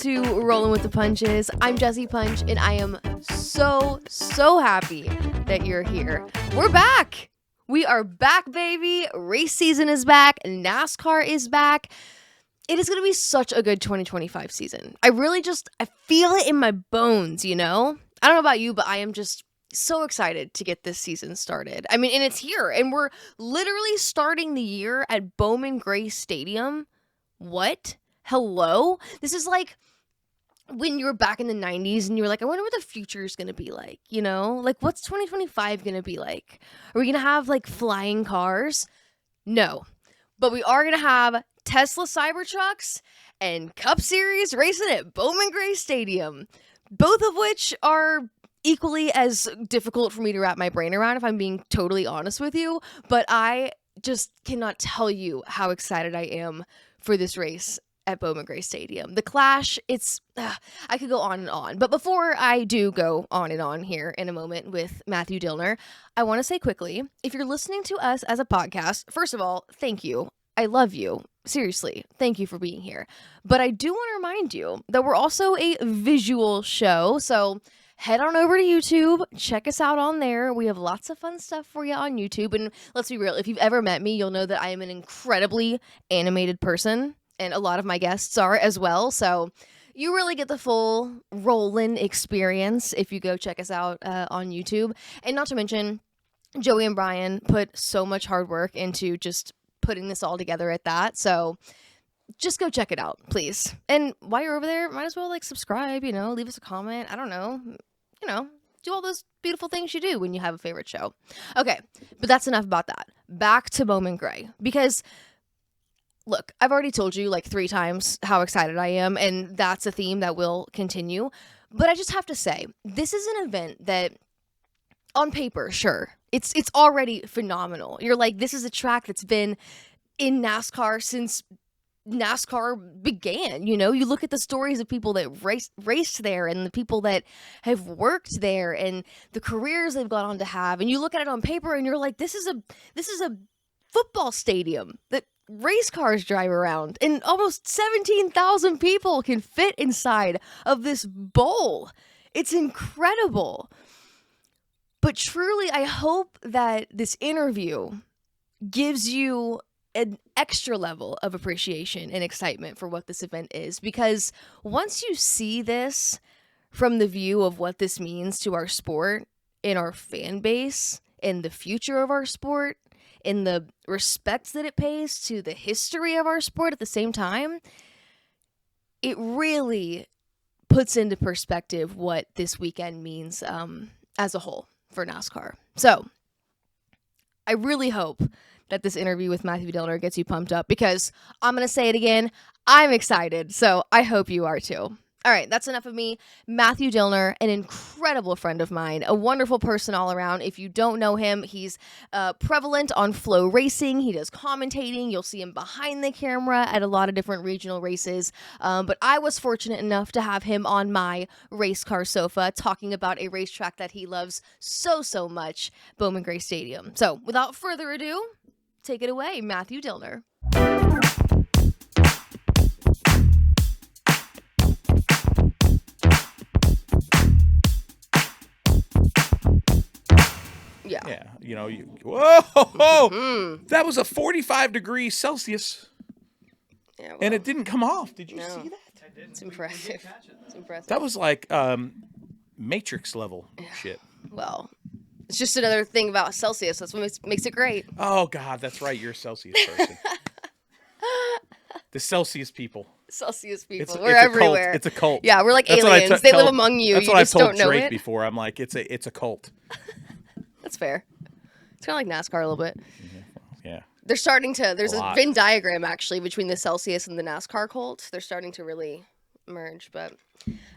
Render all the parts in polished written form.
to Rollin with the Punches. I'm Jessie Punch, and I am so happy that you're here. We're back. We are back, baby. Race season is back. NASCAR is back. It is going to be such a good 2025 season. I feel it in my bones, you know? I don't know about you, but I am just so excited to get this season started. I mean, and it's here, and we're literally starting the year at Bowman Gray Stadium. What? Hello? This is like when you were back in the 90s and you were like, I wonder what the future is going to be like, you know? Like, what's 2025 going to be like? Are we going to have, like, flying cars? No. But we are going to have Tesla Cybertrucks and Cup Series racing at Bowman Gray Stadium, both of which are equally as difficult for me to wrap my brain around, if I'm being totally honest with you. But I just cannot tell you how excited I am for this race at Bowman Gray Stadium. The Clash, I could go on and on. But before I do go on and on here in a moment with Matthew Dillner, I want to say quickly, if you're listening to us as a podcast, first of all, thank you. I love you. Seriously, thank you for being here. But I do want to remind you that we're also a visual show, so head on over to YouTube, check us out on there. We have lots of fun stuff for you on YouTube, and let's be real, if you've ever met me, you'll know that I am an incredibly animated person, and a lot of my guests are as well, so you really get the full Rollin experience if you go check us out on YouTube. And not to mention, Joey and Brian put so much hard work into just putting this all together at that, so just go check it out, please. And while you're over there, might as well, like, subscribe, you know, leave us a comment, I don't know, you know, do all those beautiful things you do when you have a favorite show. Okay, but that's enough about that. Back to Bowman Gray, because look, I've already told you like 3 times how excited I am, and that's a theme that will continue. But I just have to say, this is an event that, on paper, sure, it's already phenomenal. You're like, this is a track that's been in NASCAR since NASCAR began. You know, you look at the stories of people that raced there and the people that have worked there and the careers they've gone on to have, and you look at it on paper and you're like, this is a football stadium that race cars drive around, and almost 17,000 people can fit inside of this bowl. It's incredible. But truly, I hope that this interview gives you an extra level of appreciation and excitement for what this event is, because once you see this from the view of what this means to our sport and our fan base and the future of our sport and the respect that it pays to the history of our sport at the same time, it really puts into perspective what this weekend means as a whole for NASCAR. So I really hope that this interview with Matthew Dillner gets you pumped up, because I'm going to say it again, I'm excited, so I hope you are too. All right, that's enough of me. Matthew Dillner, an incredible friend of mine, a wonderful person all around. If you don't know him, he's prevalent on Flow Racing. He does commentating. You'll see him behind the camera at a lot of different regional races. But I was fortunate enough to have him on my race car sofa talking about a racetrack that he loves so much, Bowman Gray Stadium. So without further ado, take it away, Matthew Dillner. Yeah, you know, whoa! That was a 45 degrees Celsius, yeah, well, and it didn't come off. Did you see that? I didn't. It's impressive. It's impressive. That was like Matrix level shit. Well, it's just another thing about Celsius. That's what makes it great. Oh God, that's right. You're a Celsius person. The Celsius people. Celsius people. We're everywhere. Cult. It's a cult. Yeah, we're like that's aliens. They live among you. That's you what just I've told don't know Drake it. before. I'm like, it's a cult. That's fair. It's kind of like NASCAR a little bit. Yeah. They're starting to, there's a Venn diagram actually between the Celsius and the NASCAR cult. They're starting to really merge. But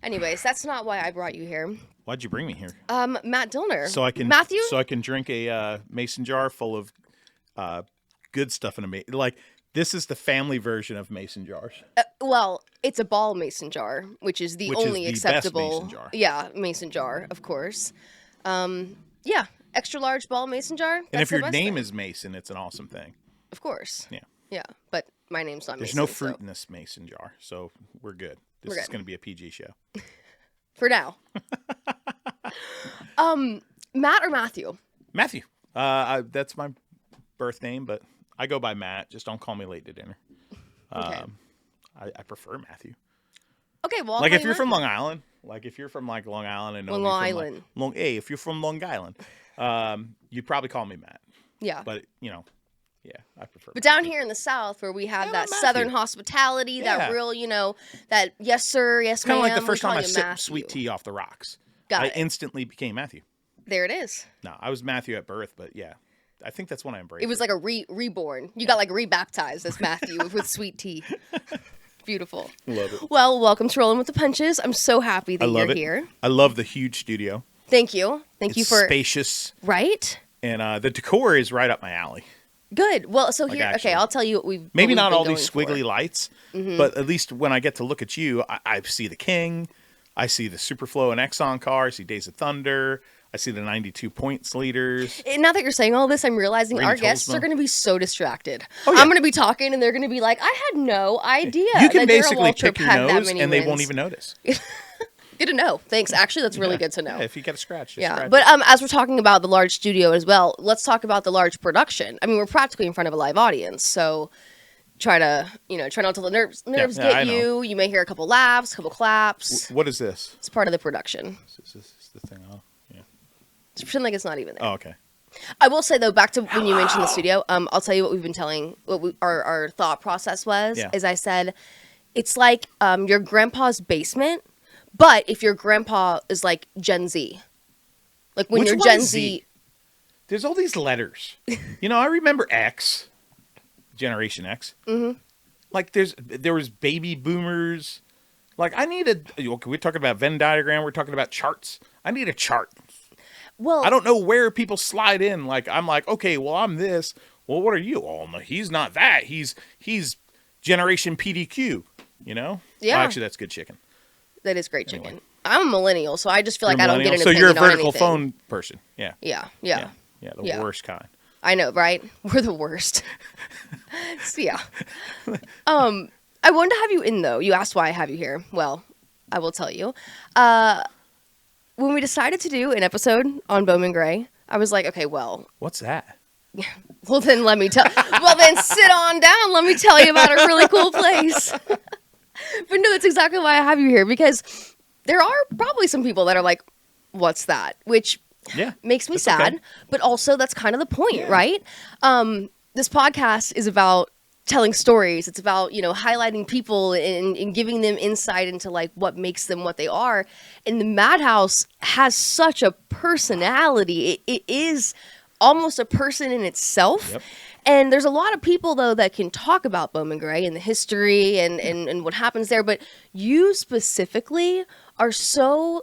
anyways, that's not why I brought you here. Why'd you bring me here? Matt Dillner. Matthew? So I can drink a mason jar full of good stuff in a like. This is the family version of mason jars. Well, it's a ball mason jar, which is the only acceptable best mason jar. Yeah, mason jar, of course. Yeah, extra large ball mason jar. And if your name is Mason, it's an awesome thing. Of course. Yeah. Yeah, but my name's not There's Mason. no fruit in this mason jar, so we're good. This is going to be a PG show. For now. Matt or Matthew? Matthew. That's my birth name, but I go by Matt. Just don't call me late to dinner. Okay. I prefer Matthew. Okay, well, like if you're from Long Island, and Long Island. Island. If you're from Long Island, you'd probably call me Matt. Yeah. But, yeah, I prefer But Matthew. down here in the South where we have that Matthew. Southern hospitality, that real, that yes, sir, yes, ma'am. Kind of like the first time I sipped Matthew. sweet tea off the rocks. Got I it. instantly became Matthew. There it is. No, I was Matthew at birth, but yeah, I think that's when I embraced it. It was like a reborn. You got like rebaptized as Matthew with sweet tea. Beautiful. Love it. Well, welcome to Rollin with the Punches. I'm so happy that you're here. I love the huge studio. Thank you. Thank you It's for spacious. Right? And the decor is right up my alley. Good. Well, so here, actually. okay, I'll tell you what we've Maybe what not we've all been these going squiggly for. lights, but at least when I get to look at you, I see the King, I see the Superflow and Exxon car, I see Days of Thunder, I see the 92 points leaders. And now that you're saying all this, I'm realizing Rainy our guests Tulsma. are going to be so distracted. Oh, yeah. I'm going to be talking, and they're going to be like, "I had no idea." You can that Darryl basically Waltrip pick your had that nose, many and they wins. won't even notice. Good to know. Thanks. Actually, that's really good to know. Yeah, if you get a scratch, just Yeah, scratch but it. as we're talking about the large studio as well, let's talk about the large production. I mean, we're practically in front of a live audience, so try not to let nerves I get know. you. You may hear a couple laughs, a couple claps. What is this? It's part of the production. Is this the thing on? Yeah. Just pretend like it's not even there. Oh, okay. I will say though, back to when you mentioned the studio, I'll tell you what we've been telling. Our thought process was. Yeah. Is I said, it's like your grandpa's basement, but if your grandpa is like Gen Z, like when Which you're one Gen is Z. There's all these letters. I remember X, Generation X. Mm-hmm. Like there was baby boomers. Like we're talking about Venn diagram. We're talking about charts. I need a chart. Well, I don't know where people slide in. Like I'm like, okay, well I'm this. Well, what are you? Oh no, he's not that. He's Generation PDQ. Yeah. Oh, actually, that's good chicken. that is great Anyway. chicken. I'm a millennial, so I just feel like You're I don't get an millennial? So opinion you're a vertical on anything. phone person. Yeah. Yeah. Yeah, the Yeah. worst kind. I know, right? We're the worst. So, yeah. I wanted to have you in, though. You asked why I have you here. Well, I will tell you. When we decided to do an episode on Bowman Gray, I was like, okay, well, What's that? well, then let me tell. Well, then sit on down. Let me tell you about a really cool place. But no, that's exactly why I have you here, because there are probably some people that are like, what's that? Which makes me sad, but also that's kind of the point, right? This podcast is about telling stories. It's about, highlighting people and giving them insight into like what makes them what they are. And the Madhouse has such a personality. It is almost a person in itself. Yep. And there's a lot of people, though, that can talk about Bowman Gray and the history and what happens there. But you specifically are so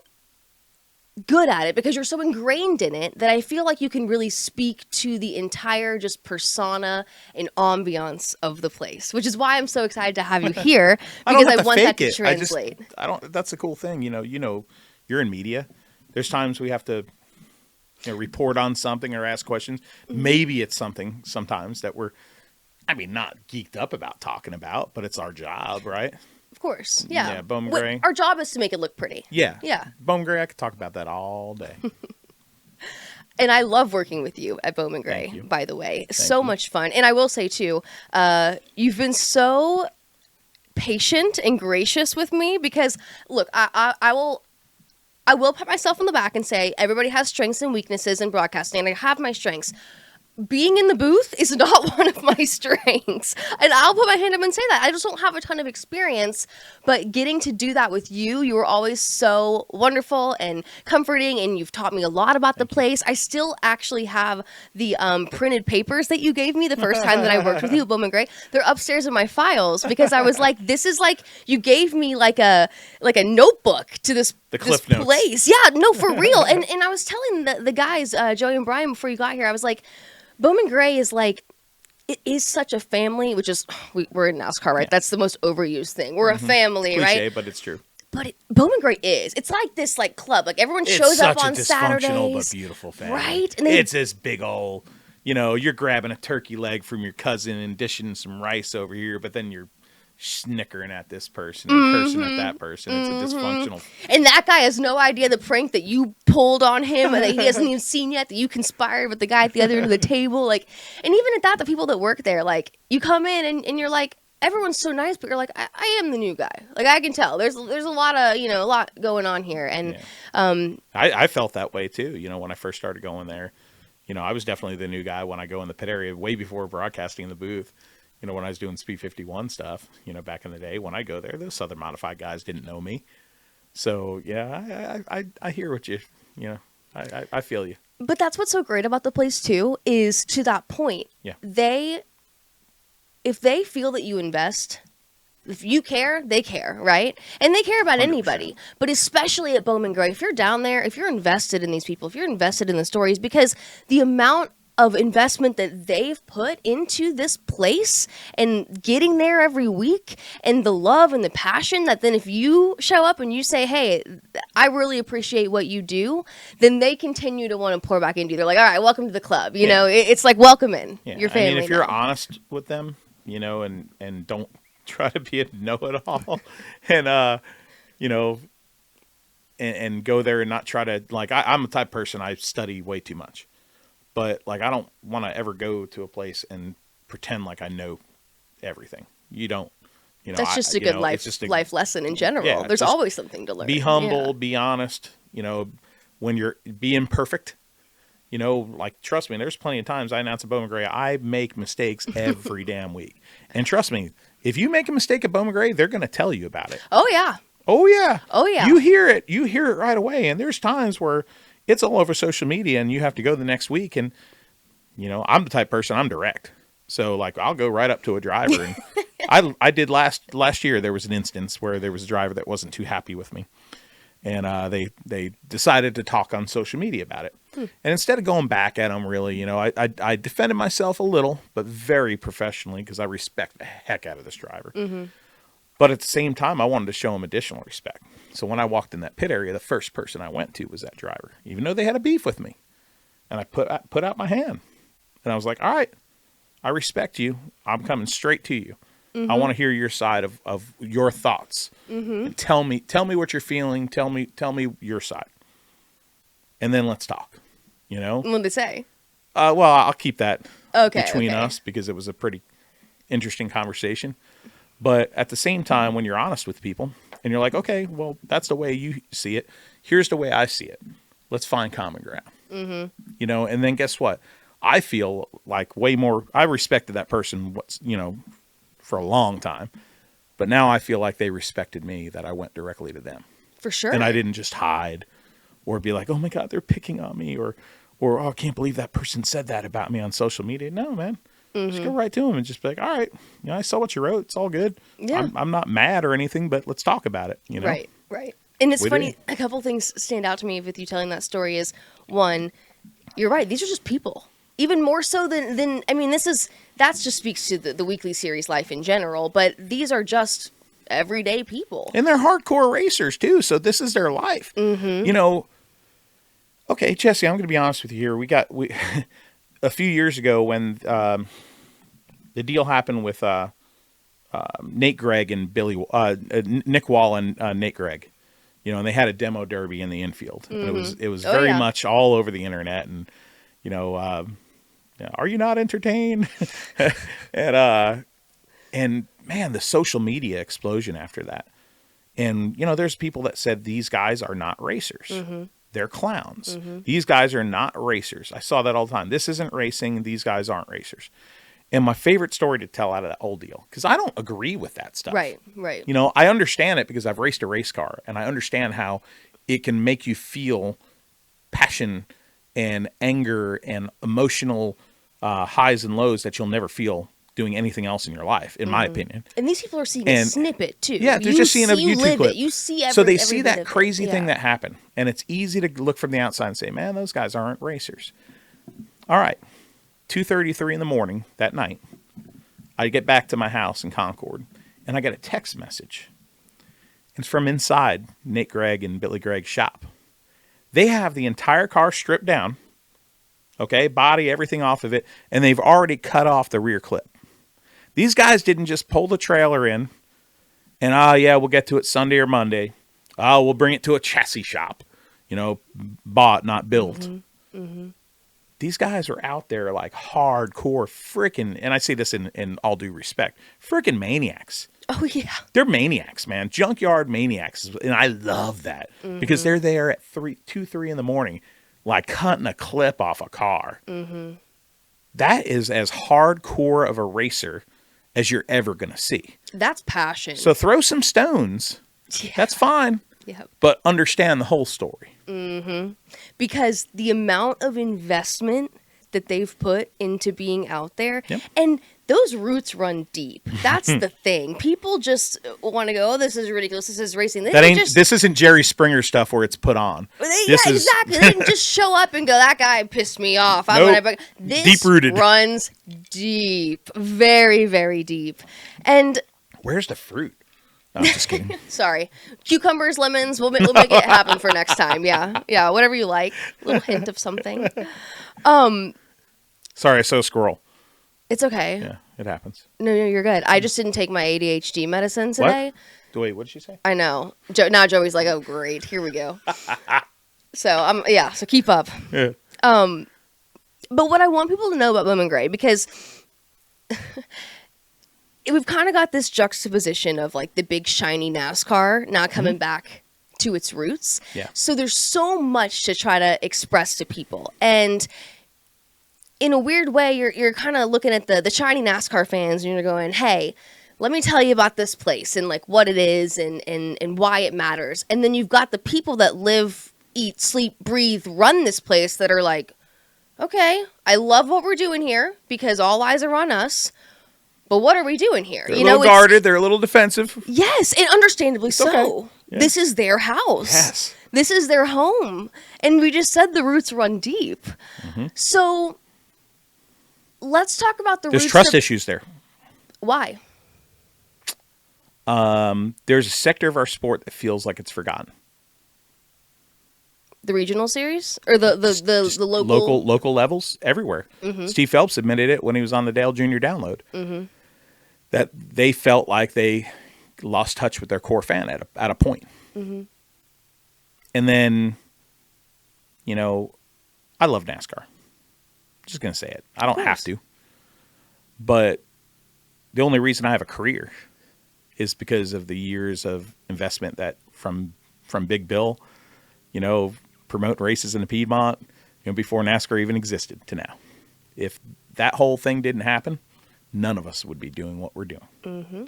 good at it because you're so ingrained in it that I feel like you can really speak to the entire just persona and ambiance of the place, which is why I'm so excited to have you here because I want that to translate. I don't. That's a cool thing. You're in media. There's times we have to report on something or ask questions. Maybe it's something sometimes that we're, not geeked up about talking about, but it's our job, right? Of course. Yeah. Yeah, Bowman Gray. Our job is to make it look pretty. Yeah. Yeah. Bowman Gray, I could talk about that all day. And I love working with you at Bowman Gray, Thank you. by the way. Thank So you. much fun. And I will say, too, you've been so patient and gracious with me because, look, I will pat myself on the back and say everybody has strengths and weaknesses in broadcasting, and I have my strengths. Being in the booth is not one of my strengths. And I'll put my hand up and say that. I just don't have a ton of experience. But getting to do that with you were always so wonderful and comforting, and you've taught me a lot about the place. I still actually have the printed papers that you gave me the first time that I worked with you at Bowman Gray. They're upstairs in my files because I was like, this is like, you gave me like a notebook to this Cliff Notes. place. Yeah, no, for real. And I was telling the guys, Joey and Brian, before you got here, I was like, Bowman Gray is like, it is such a family, which is, we're in NASCAR, right? Yeah. That's the most overused thing. We're a family, It's cliche, right? but it's true. But Bowman Gray is. It's like this like club. Like everyone shows up on It's such a dysfunctional Saturdays. but beautiful family. Right? And it's this big old, you're grabbing a turkey leg from your cousin and dishing some rice over here, but then you're snickering at this person and cursing at that person. It's a dysfunctional. And that guy has no idea the prank that you pulled on him and that he hasn't even seen yet, that you conspired with the guy at the other end of the table. Like, and even at that, the people that work there, like, you come in and you're like, everyone's so nice, but you're like, I am the new guy. Like, I can tell. There's a lot of, a lot going on here. And I felt that way too, when I first started going there. I was definitely the new guy when I go in the pit area way before broadcasting in the booth. When I was doing Speed 51 stuff, back in the day, when I go there, those Southern Modified guys didn't know me. So, yeah, I hear what I feel you. But that's what's so great about the place, too, is to that point. Yeah. If they feel that you invest, if you care, they care, right? And they care about 100%. Anybody. But especially at Bowman Gray, if you're down there, if you're invested in these people, if you're invested in the stories, because the amount of investment that they've put into this place and getting there every week and the love and the passion that then if you show up and you say, hey, I really appreciate what you do, then they continue to want to pour back into you. They're like, all right, welcome to the club. It's like, welcome in your family. I mean, if you're honest with them, and don't try to be a know-it-all and, and go there and not try to, like, I'm the type of person, I study way too much. But, like, I don't want to ever go to a place and pretend like I know everything. You don't. That's just a good life lesson in general. Yeah, there's always something to learn. Be humble, be honest. When you're being perfect, like, trust me, there's plenty of times I announce at Bowman Gray, I make mistakes every damn week. And trust me, if you make a mistake at Bowman Gray, they're going to tell you about it. Oh, yeah. Oh, yeah. Oh, yeah. You hear it right away. And there's times where it's all over social media and you have to go the next week. And, I'm the type of person, I'm direct. So, like, I'll go right up to a driver. And I did last year, there was an instance where there was a driver that wasn't too happy with me. And they decided to talk on social media about it. And instead of going back at them, really, I defended myself a little, but very professionally because I respect the heck out of this driver. Mm-hmm. But at the same time, I wanted to show him additional respect. So when I walked in that pit area, the first person I went to was that driver, even though they had a beef with me. And I put out my hand. And I was like, all right, I respect you. I'm coming straight to you. Mm-hmm. I want to hear your side of your thoughts. Mm-hmm. And tell me what you're feeling. Tell me your side. And then let's talk. What did they say? Well, I'll keep that between okay. us because it was a pretty interesting conversation. But at the same time, when you're honest with people and you're like, okay, well, that's the way you see it. Here's the way I see it. Let's find common ground. Mm-hmm. And then guess what? I feel like way more, I respected that person, for a long time. But now I feel like they respected me, that I went directly to them. For sure. And I didn't just hide or be like, oh my God, they're picking on me or oh, I can't believe that person said that about me on social media. No, man. Mm-hmm. Just go right to them and just be like, all right, I saw what you wrote. It's all good. Yeah. I'm not mad or anything, but let's talk about it. Right. And it's funny. A couple things stand out to me with you telling that story is, one, you're right. These are just people. Even more so than I mean, that just speaks to the weekly series life in general, but these are just everyday people. And they're hardcore racers too. So this is their life. Mm-hmm. Okay, Jesse, I'm going to be honest with you here. We a few years ago when the deal happened with Nate Gregg and Nick Wall and Nate Gregg, and they had a demo derby in the infield. Mm-hmm. And it was very much all over the internet. And, are you not entertained? and man, the social media explosion after that. And, there's people that said these guys are not racers. Mm-hmm. They're clowns. Mm-hmm. These guys are not racers. I saw that all the time. This isn't racing. These guys aren't racers. And my favorite story to tell out of that whole deal, because I don't agree with that stuff. Right. I understand it because I've raced a race car, and I understand how it can make you feel passion and anger and emotional highs and lows that you'll never feel doing anything else in your life, in my opinion. And these people are seeing a snippet too. Yeah, they're just seeing a YouTube clip. You see so they see that crazy thing that happened, and it's easy to look from the outside and say, man, those guys aren't racers. All right, 2:33 in the morning that night, I get back to my house in Concord, and I get a text message. It's from inside Nate Gregg and Billy Gregg's shop. They have the entire car stripped down, okay, body, everything off of it, and they've already cut off the rear clip. These guys didn't just pull the trailer in, And yeah, we'll get to it Sunday or Monday. We'll bring it to a chassis shop. Bought, not built. Mm-hmm. These guys are out there like hardcore freaking, and I say this in all due respect, freaking maniacs. Oh, yeah. They're maniacs, man. Junkyard maniacs. And I love that because they're there at 2, 3 in the morning, like cutting a clip off a car. Mm-hmm. That is as hardcore of a racer as you're ever going to see. That's passion. So throw some stones. Yeah. That's fine. Yeah. But understand the whole story. Mm-hmm. Because the amount of investment that they've put into being out there, Yep. and those roots run deep. That's the thing. People just want to go, oh, this is ridiculous. This is racing. This isn't Jerry Springer stuff where it's put on. Exactly. They didn't just show up and go, that guy pissed me off. This Deep-rooted. runs deep. Very, very deep. And Where's the fruit? No, I'm just kidding. sorry. Cucumbers, lemons, we'll make it happen for next time. Yeah. Yeah, whatever you like. A little hint of something. Sorry, I saw a squirrel. It's okay. Yeah, it happens. No, you're good. I just didn't take my ADHD medicine today. Wait, what did she say? I know. Now Joey's like, oh, great. Here we go. So, so keep up. Yeah. But what I want people to know about Bowman Gray, because we've kind of got this juxtaposition of like the big shiny NASCAR now coming back to its roots. Yeah. So there's so much to try to express to people. And in a weird way, you're kind of looking at the shiny NASCAR fans and you're going, hey, let me tell you about this place and like what it is and why it matters. And then you've got the people that live, eat, sleep, breathe, run this place that are like, okay, I love what we're doing here because all eyes are on us. But what are we doing here? They're a little guarded. They're a little defensive. Yes, and understandably so. Okay. Yeah. This is their house. Yes. This is their home. And we just said the roots run deep. Mm-hmm. So let's talk about the There's roots. There's trust issues there. Why? There's a sector of our sport that feels like it's forgotten. The regional series? Or the local? Local levels everywhere. Mm-hmm. Steve Phelps admitted it when he was on the Dale Jr. Download. Mm-hmm. That they felt like they lost touch with their core fan at a point. Mm-hmm. And then, I love NASCAR. I'm just going to say it. I don't have to. But the only reason I have a career is because of the years of investment that from Big Bill, promote races in the Piedmont, before NASCAR even existed to now. If that whole thing didn't happen, none of us would be doing what we're doing. Mm-hmm.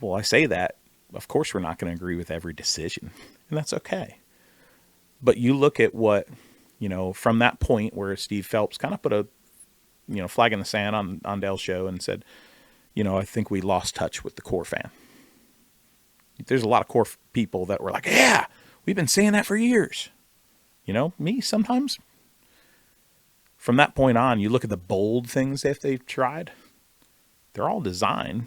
Well, I say that, of course we're not going to agree with every decision, and that's okay. But you look at what, from that point where Steve Phelps kind of put a, flag in the sand on Dale's show and said, I think we lost touch with the core fan. There's a lot of core people that were like, yeah, we've been saying that for years. Me sometimes. From that point on, you look at the bold things that they've tried. They're all designed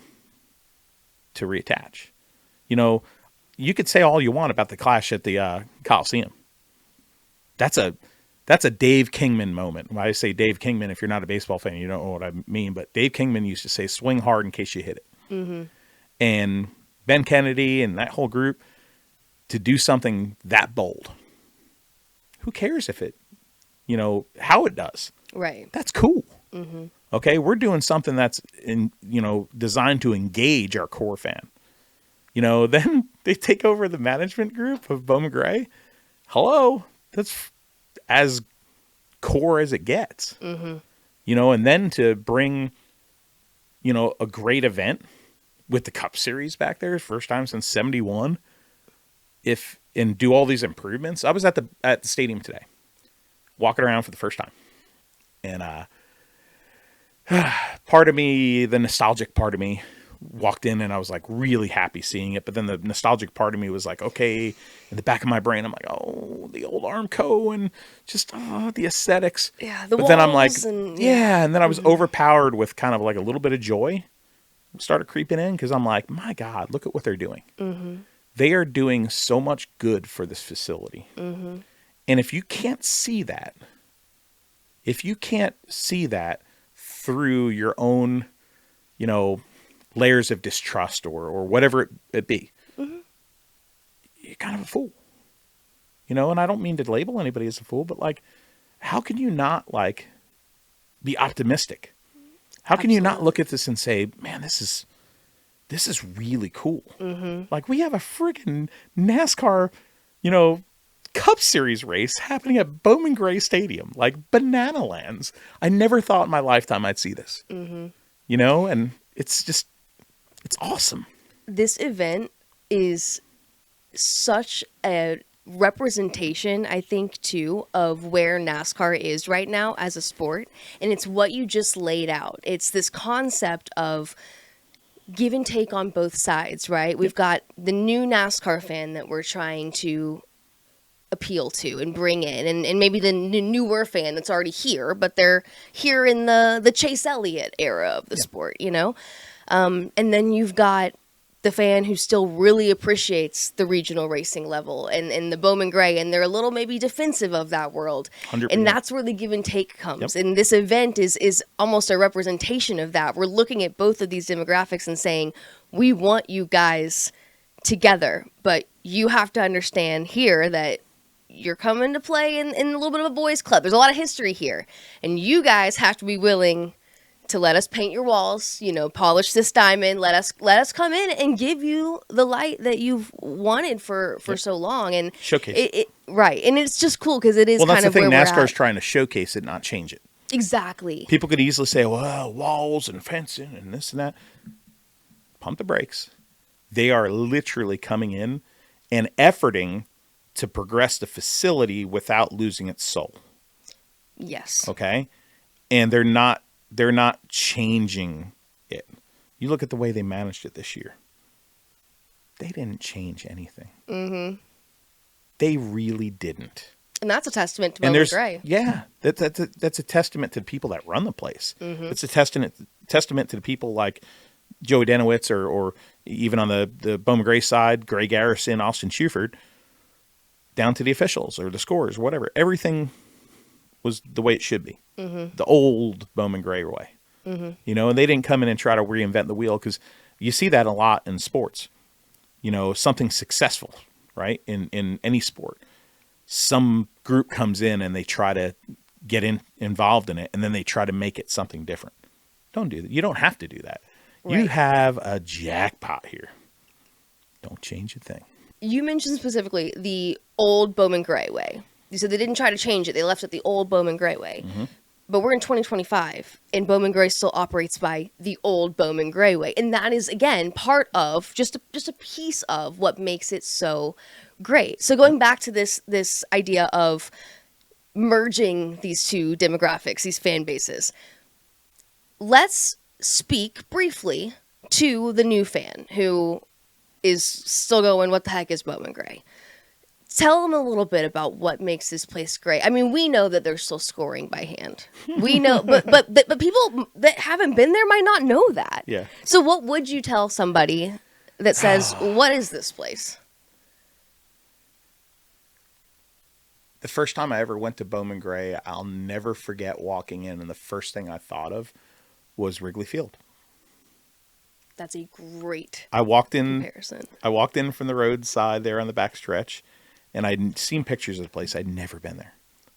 to reattach. You could say all you want about the clash at the Coliseum. That's a Dave Kingman moment. When I say Dave Kingman, if you're not a baseball fan, you don't know what I mean. But Dave Kingman used to say, swing hard in case you hit it. Mm-hmm. And Ben Kennedy and that whole group, to do something that bold. Who cares if it, how it does? Right. That's cool. Mm-hmm. Okay, we're doing something that's designed to engage our core fan. Then they take over the management group of Bowman Gray. Hello, that's as core as it gets. Mm-hmm. And then to bring, a great event with the Cup Series back there, first time since '71. And do all these improvements. I was at the stadium today, walking around for the first time, and part of me, the nostalgic part of me, walked in and I was like really happy seeing it. But then the nostalgic part of me was like, okay, in the back of my brain, I'm like, oh, the old Armco and just the aesthetics. Yeah, but then I'm like, and then I was overpowered with kind of like a little bit of joy. Started creeping in because I'm like, my God, look at what they're doing. Mm-hmm. They are doing so much good for this facility. Mm-hmm. And if you can't see that through your own, layers of distrust or whatever it be, you're kind of a fool. You know, and I don't mean to label anybody as a fool, but like, how can you not like be optimistic? How can you not look at this and say, man, this is really cool. Like, we have a friggin' NASCAR, you know, Cup Series race happening at Bowman Gray Stadium, like banana lands. I never thought in my lifetime I'd see this, you know, and it's awesome. This event is such a representation, I think, too, of where NASCAR is right now as a sport. And it's what you just laid out. It's this concept of give and take on both sides, right? We've got the new NASCAR fan that we're trying to appeal to and bring in, and maybe the newer fan that's already here, but they're here in the Chase Elliott era of the sport, you know? And then you've got the fan who still really appreciates the regional racing level and the Bowman Gray, and they're a little maybe defensive of that world. 100%. And that's where the give and take comes. And this event is almost a representation of that. We're looking at both of these demographics and saying, we want you guys together, but you have to understand here that you're coming to play in a little bit of a boys club. There's a lot of history here, and you guys have to be willing to let us paint your walls, you know, polish this diamond, let us come in and give you the light that you've wanted for so long, and showcase it. Right. And it's just cool because it is that's kind the of thing. where NASCAR's trying to showcase it, not change it. Exactly. People could easily say, well, walls and fencing and this and that. Pump the brakes. They are literally coming in and efforting to progress the facility without losing its soul. Yes. Okay? And they're not changing it. You look at the way they managed it this year. They didn't change anything. They really didn't. And that's a testament to Bowman Gray. Yeah, that's a testament to the people that run the place. It's a testament to the people like Joey Denowitz or even on the Bowman Gray side, Gray Garrison, Austin Shuford, down to the officials or the scorers, whatever. Everything was the way it should be. The old Bowman Gray way. You know, and they didn't come in and try to reinvent the wheel, because you see that a lot in sports. You know, something successful, right? In any sport. Some group comes in and they try to get involved in it, and then they try to make it something different. Don't do that. You don't have to do that. Right. You have a jackpot here. Don't change a thing. You mentioned specifically the old Bowman Gray way. You said they didn't try to change it. They left it the old Bowman Gray way. But we're in 2025, and Bowman Gray still operates by the old Bowman Gray way. And that is, again, part of, just a piece of what makes it so great. So going back to this idea of merging these two demographics, these fan bases, let's speak briefly to the new fan who is still going, what the heck is Bowman Gray? Tell them a little bit about what makes this place great. I mean, we know that they're still scoring by hand. We know, but people that haven't been there might not know that. Yeah. So what would you tell somebody that says, what is this place? The first time I ever went to Bowman Gray, I'll never forget walking in, and the first thing I thought of was Wrigley Field. That's a great comparison. I walked in from the roadside there on the backstretch, and I'd seen pictures of the place. I'd never been there.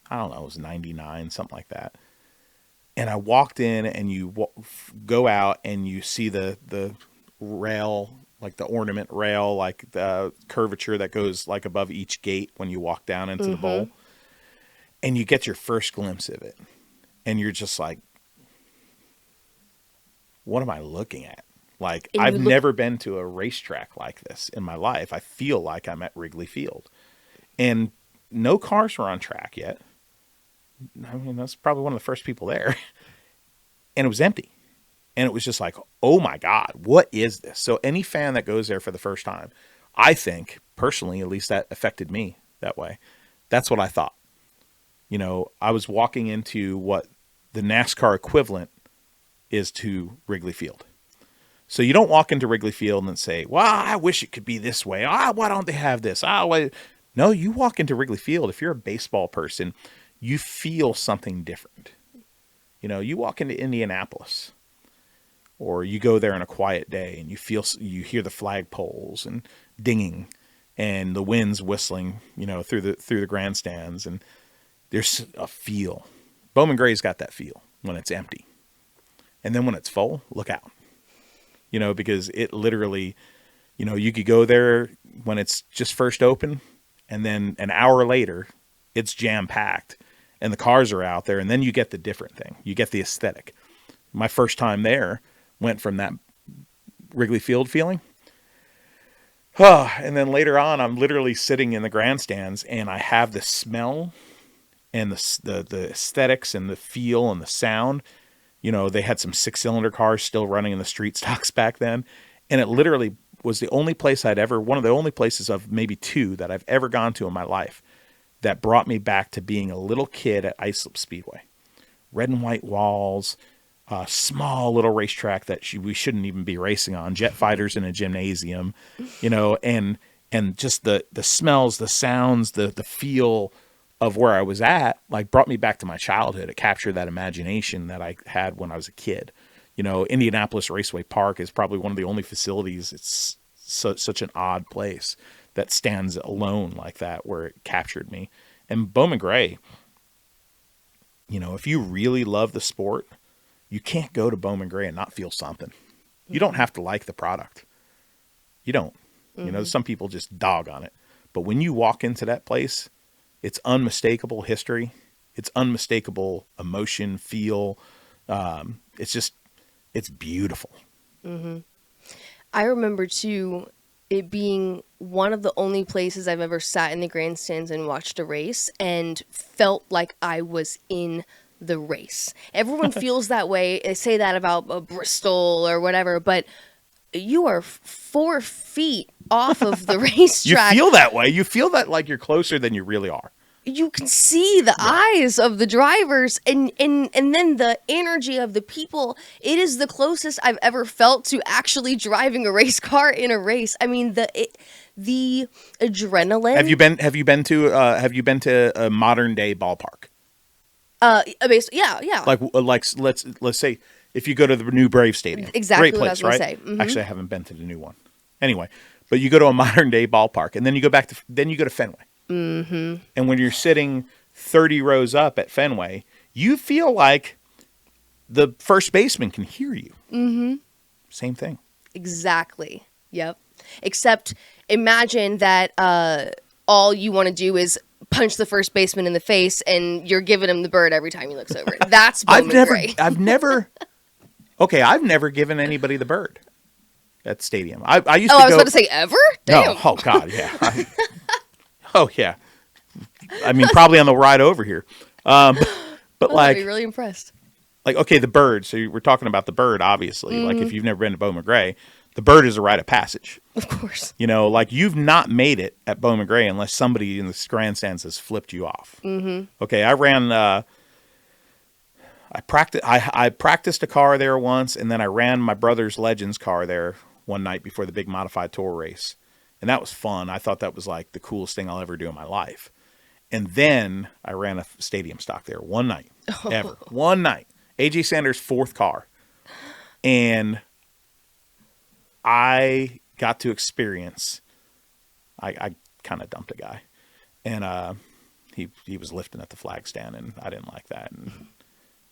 I don't know, it was 99, something like that. And I walked in, and you go out, and you see the rail, like the ornament rail, like the curvature that goes like above each gate when you walk down into the bowl. And you get your first glimpse of it. And you're just like, what am I looking at? Like, I've never been to a racetrack like this in my life. I feel like I'm at Wrigley Field. And no cars were on track yet. I mean, that's probably one of the first people there. And it was empty. And it was just like, oh my God, what is this? So any fan that goes there for the first time, I think, personally, at least that affected me that way. That's what I thought. You know, I was walking into what the NASCAR equivalent is to Wrigley Field. So you don't walk into Wrigley Field and say, well, I wish it could be this way. Why don't they have this? No, you walk into Wrigley Field. If you're a baseball person, you feel something different. You know, you walk into Indianapolis. or you go there on a quiet day and you hear the flagpoles and dinging and the winds whistling, through the grandstands, and there's a feel. Bowman Gray's got that feel when it's empty. And then when it's full, look out. Because it literally, you could go there when it's just first open, and then an hour later, it's jam-packed, and the cars are out there, and then you get the different thing. You get the aesthetic. My first time there went from that Wrigley Field feeling. And then later on, I'm literally sitting in the grandstands, and I have the smell and the aesthetics and the feel and the sound. They had some 6-cylinder cars still running in the street stocks back then. And it literally was one of the only places of maybe 2 that I've ever gone to in my life that brought me back to being a little kid at Islip Speedway. Red and white walls, a small little racetrack that we shouldn't even be racing on, jet fighters in a gymnasium, and just the smells, the sounds, the feel of where I was at, like, brought me back to my childhood. It captured that imagination that I had when I was a kid. Indianapolis Raceway Park is probably one of the only facilities. It's such an odd place that stands alone like that, where it captured me. And Bowman Gray, if you really love the sport, you can't go to Bowman Gray and not feel something. You don't have to like the product. You don't. Some people just dog on it. But when you walk into that place, it's unmistakable history. It's unmistakable emotion, feel. It's beautiful. Mm-hmm. I remember, too, it being one of the only places I've ever sat in the grandstands and watched a race and felt like I was in the race. Everyone feels that way. They say that about Bristol or whatever, but you are 4 feet off of the racetrack. You feel that way. You feel that like you're closer than you really are. You can see the eyes of the drivers and then the energy of the people. It is the closest I've ever felt to actually driving a race car in a race. I mean, the adrenaline. Have you been to a modern day ballpark? Yeah. Like let's say if you go to the new Brave Stadium. Exactly. Great place, what I was right? gonna say. Mm-hmm. Actually, I haven't been to the new one. Anyway, but you go to a modern day ballpark, and then you go to Fenway. Mm-hmm. And when you're sitting 30 rows up at Fenway, you feel like the first baseman can hear you. Mm-hmm. Same thing. Exactly. Yep. Except imagine that all you want to do is punch the first baseman in the face, and you're giving him the bird every time he looks over. That's Bowman Gray. I've never given anybody the bird at the stadium. I used to go. I was about to say ever? Damn. No. Oh God, yeah. Oh yeah, I mean probably on the ride over here, but I'd be really impressed. Like, okay, the bird. So we're talking about the bird, obviously. Like, if you've never been to Bowman Gray, the bird is a rite of passage. Of course. Like, you've not made it at Bowman Gray unless somebody in the grandstands has flipped you off. Mm-hmm. Okay, I practiced a car there once, and then I ran my brother's Legends car there one night before the big modified tour race. And that was fun. I thought that was like the coolest thing I'll ever do in my life. And then I ran a stadium stock there one night, ever. One night. AJ Sanders' 4th car. And I got to experience, I kind of dumped a guy. And he was lifting at the flag stand, and I didn't like that. And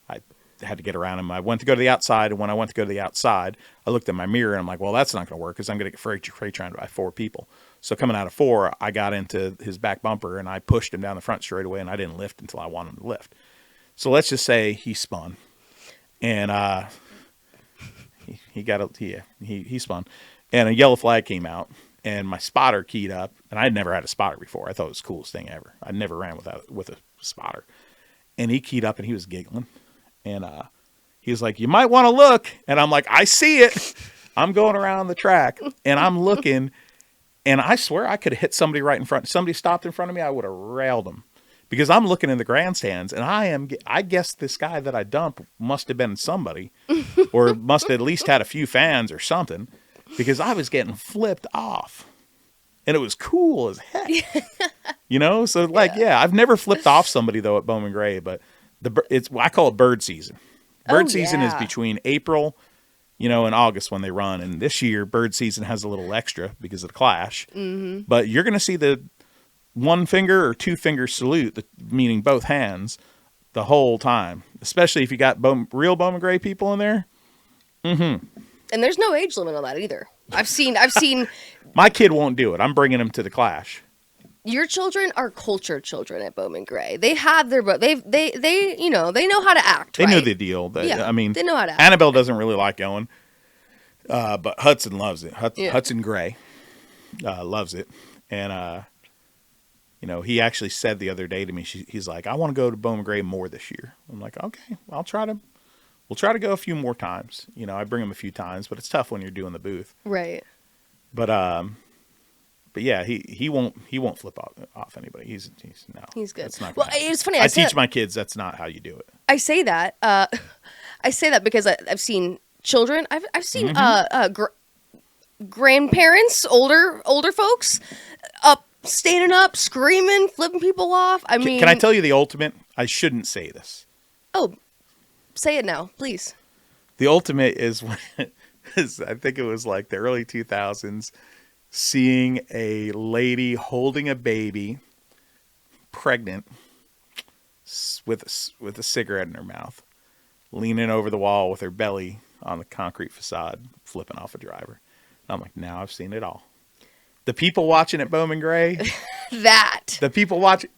I had to get around him. I went to go to the outside, and when I went to go to the outside, I looked at my mirror, and I'm like, well, that's not going to work because I'm going to get freight trained by 4 people. So coming out of 4, I got into his back bumper, and I pushed him down the front straight away, and I didn't lift until I wanted him to lift. So let's just say he spun, and he spun, and a yellow flag came out, and my spotter keyed up, and I'd never had a spotter before. I thought it was the coolest thing ever. I never ran with a spotter, and he keyed up, and he was giggling. And he was like, you might want to look. And I'm like, I see it. I'm going around the track, and I'm looking. And I swear I could have hit somebody right in front. Somebody stopped in front of me, I would have railed them. Because I'm looking in the grandstands, and I guess this guy that I dumped must have been somebody. Or must have at least had a few fans or something. Because I was getting flipped off. And it was cool as heck. So I've never flipped off somebody, though, at Bowman Gray, but I call it bird season. Bird season is between April in August when they run. And this year, bird season has a little extra because of the clash. Mm-hmm. But you're going to see the 1 finger or 2 finger salute, meaning both hands, the whole time. Especially if you got real Bowman Gray people in there. Mm-hmm. And there's no age limit on that either. I've seen. My kid won't do it. I'm bringing him to the clash. Your children are cultured children at Bowman Gray. They have their, they know how to act. They right? know the deal. They know how to act. Annabelle doesn't really like going, but Hudson loves it. Hudson Gray loves it, and he actually said the other day to me, he's like, I want to go to Bowman Gray more this year. I'm like, okay, we'll try to go a few more times. I bring him a few times, but it's tough when you're doing the booth. Right. But yeah, he won't flip off anybody. He's good. That's not well, happen. It's funny. I teach my kids that's not how you do it. I say that. I say that because I've seen children. I've seen grandparents, older folks, standing up, screaming, flipping people off. I mean, can I tell you the ultimate? I shouldn't say this. Oh, say it now, please. The ultimate is when I think it was like the early 2000s. Seeing a lady holding a baby, pregnant, with a cigarette in her mouth, leaning over the wall with her belly on the concrete facade, flipping off a driver. And I'm like, now I've seen it all. The people watching at Bowman Gray, the people watching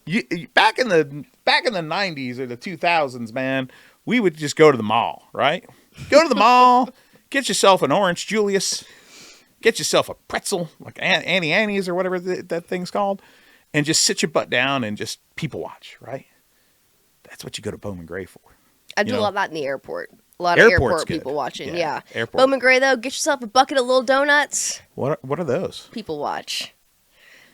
back in the 90s or the 2000s, man, we would just go to the mall, right? Go to the mall, get yourself an Orange Julius. Get yourself a pretzel, like Annie Annie's or whatever that thing's called, and just sit your butt down and just people watch, right? That's what you go to Bowman Gray for. I do a lot of that in the airport. A lot of airport people watching, yeah. Airport. Bowman Gray, though, get yourself a bucket of little donuts. What are those? People watch.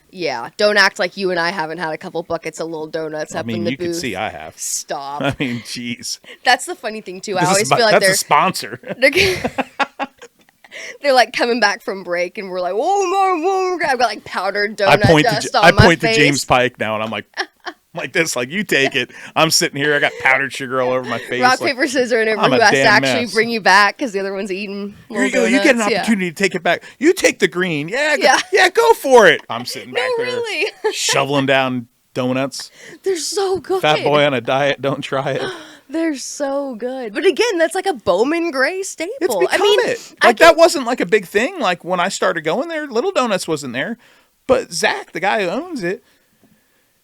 Yeah, don't act like you and I haven't had a couple buckets of little donuts up in the booth. You can see I have. Stop. I mean, jeez. That's the funny thing, too. I always feel like that's a sponsor. They're like coming back from break, and we're like, "Whoa!" I've got like powdered donut dust on my face. I point to James Pike now, and I'm like this, like you take it. I'm sitting here, I got powdered sugar all over my face. Rock, paper, scissors, and who has to actually bring you back because the other one's eating. Here you go. You get an opportunity to take it back. You take the green. Yeah, go for it. I'm sitting back there, really, shoveling down donuts. They're so good. Fat boy on a diet. Don't try it. They're so good. But again, that's like a Bowman Gray staple. It's become it. That wasn't like a big thing. Like when I started going there, Little Donuts wasn't there. But Zach, the guy who owns it,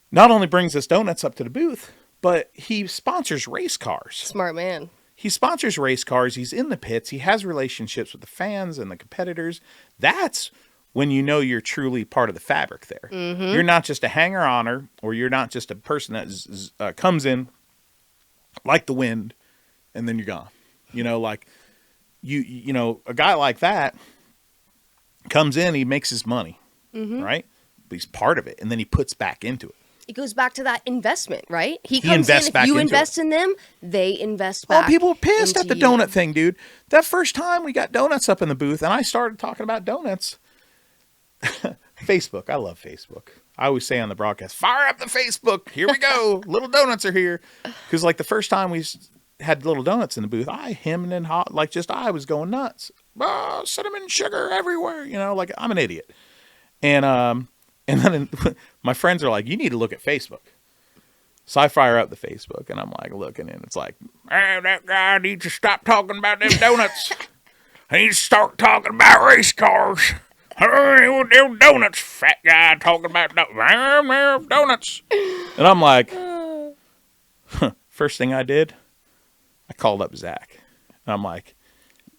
not only brings us donuts up to the booth, but he sponsors race cars. Smart man. He sponsors race cars. He's in the pits. He has relationships with the fans and the competitors. That's when you know you're truly part of the fabric there. Mm-hmm. You're not just a hanger-oner, or you're not just a person that comes in like the wind, and then you're gone. Like a guy like that comes in, he makes his money, right? But he's part of it, and then he puts back into it. It goes back to that investment, right? He comes in, if you invest in them, they invest back. Oh, people were pissed at the donut thing, dude. That first time we got donuts up in the booth, and I started talking about donuts. Facebook, I love Facebook. I always say on the broadcast, fire up the Facebook. Here we go. Little donuts are here. Because like the first time we had Little Donuts in the booth, I hemmed and hawed, I was going nuts. Oh, cinnamon sugar everywhere. Like I'm an idiot. And then my friends are like, you need to look at Facebook. So I fire up the Facebook, and I'm like looking, and it's like, hey, that guy needs to stop talking about them donuts. He needs to start talking about race cars. Them donuts, fat guy talking about donuts. And I'm like, first thing I did, I called up Zach. And I'm like,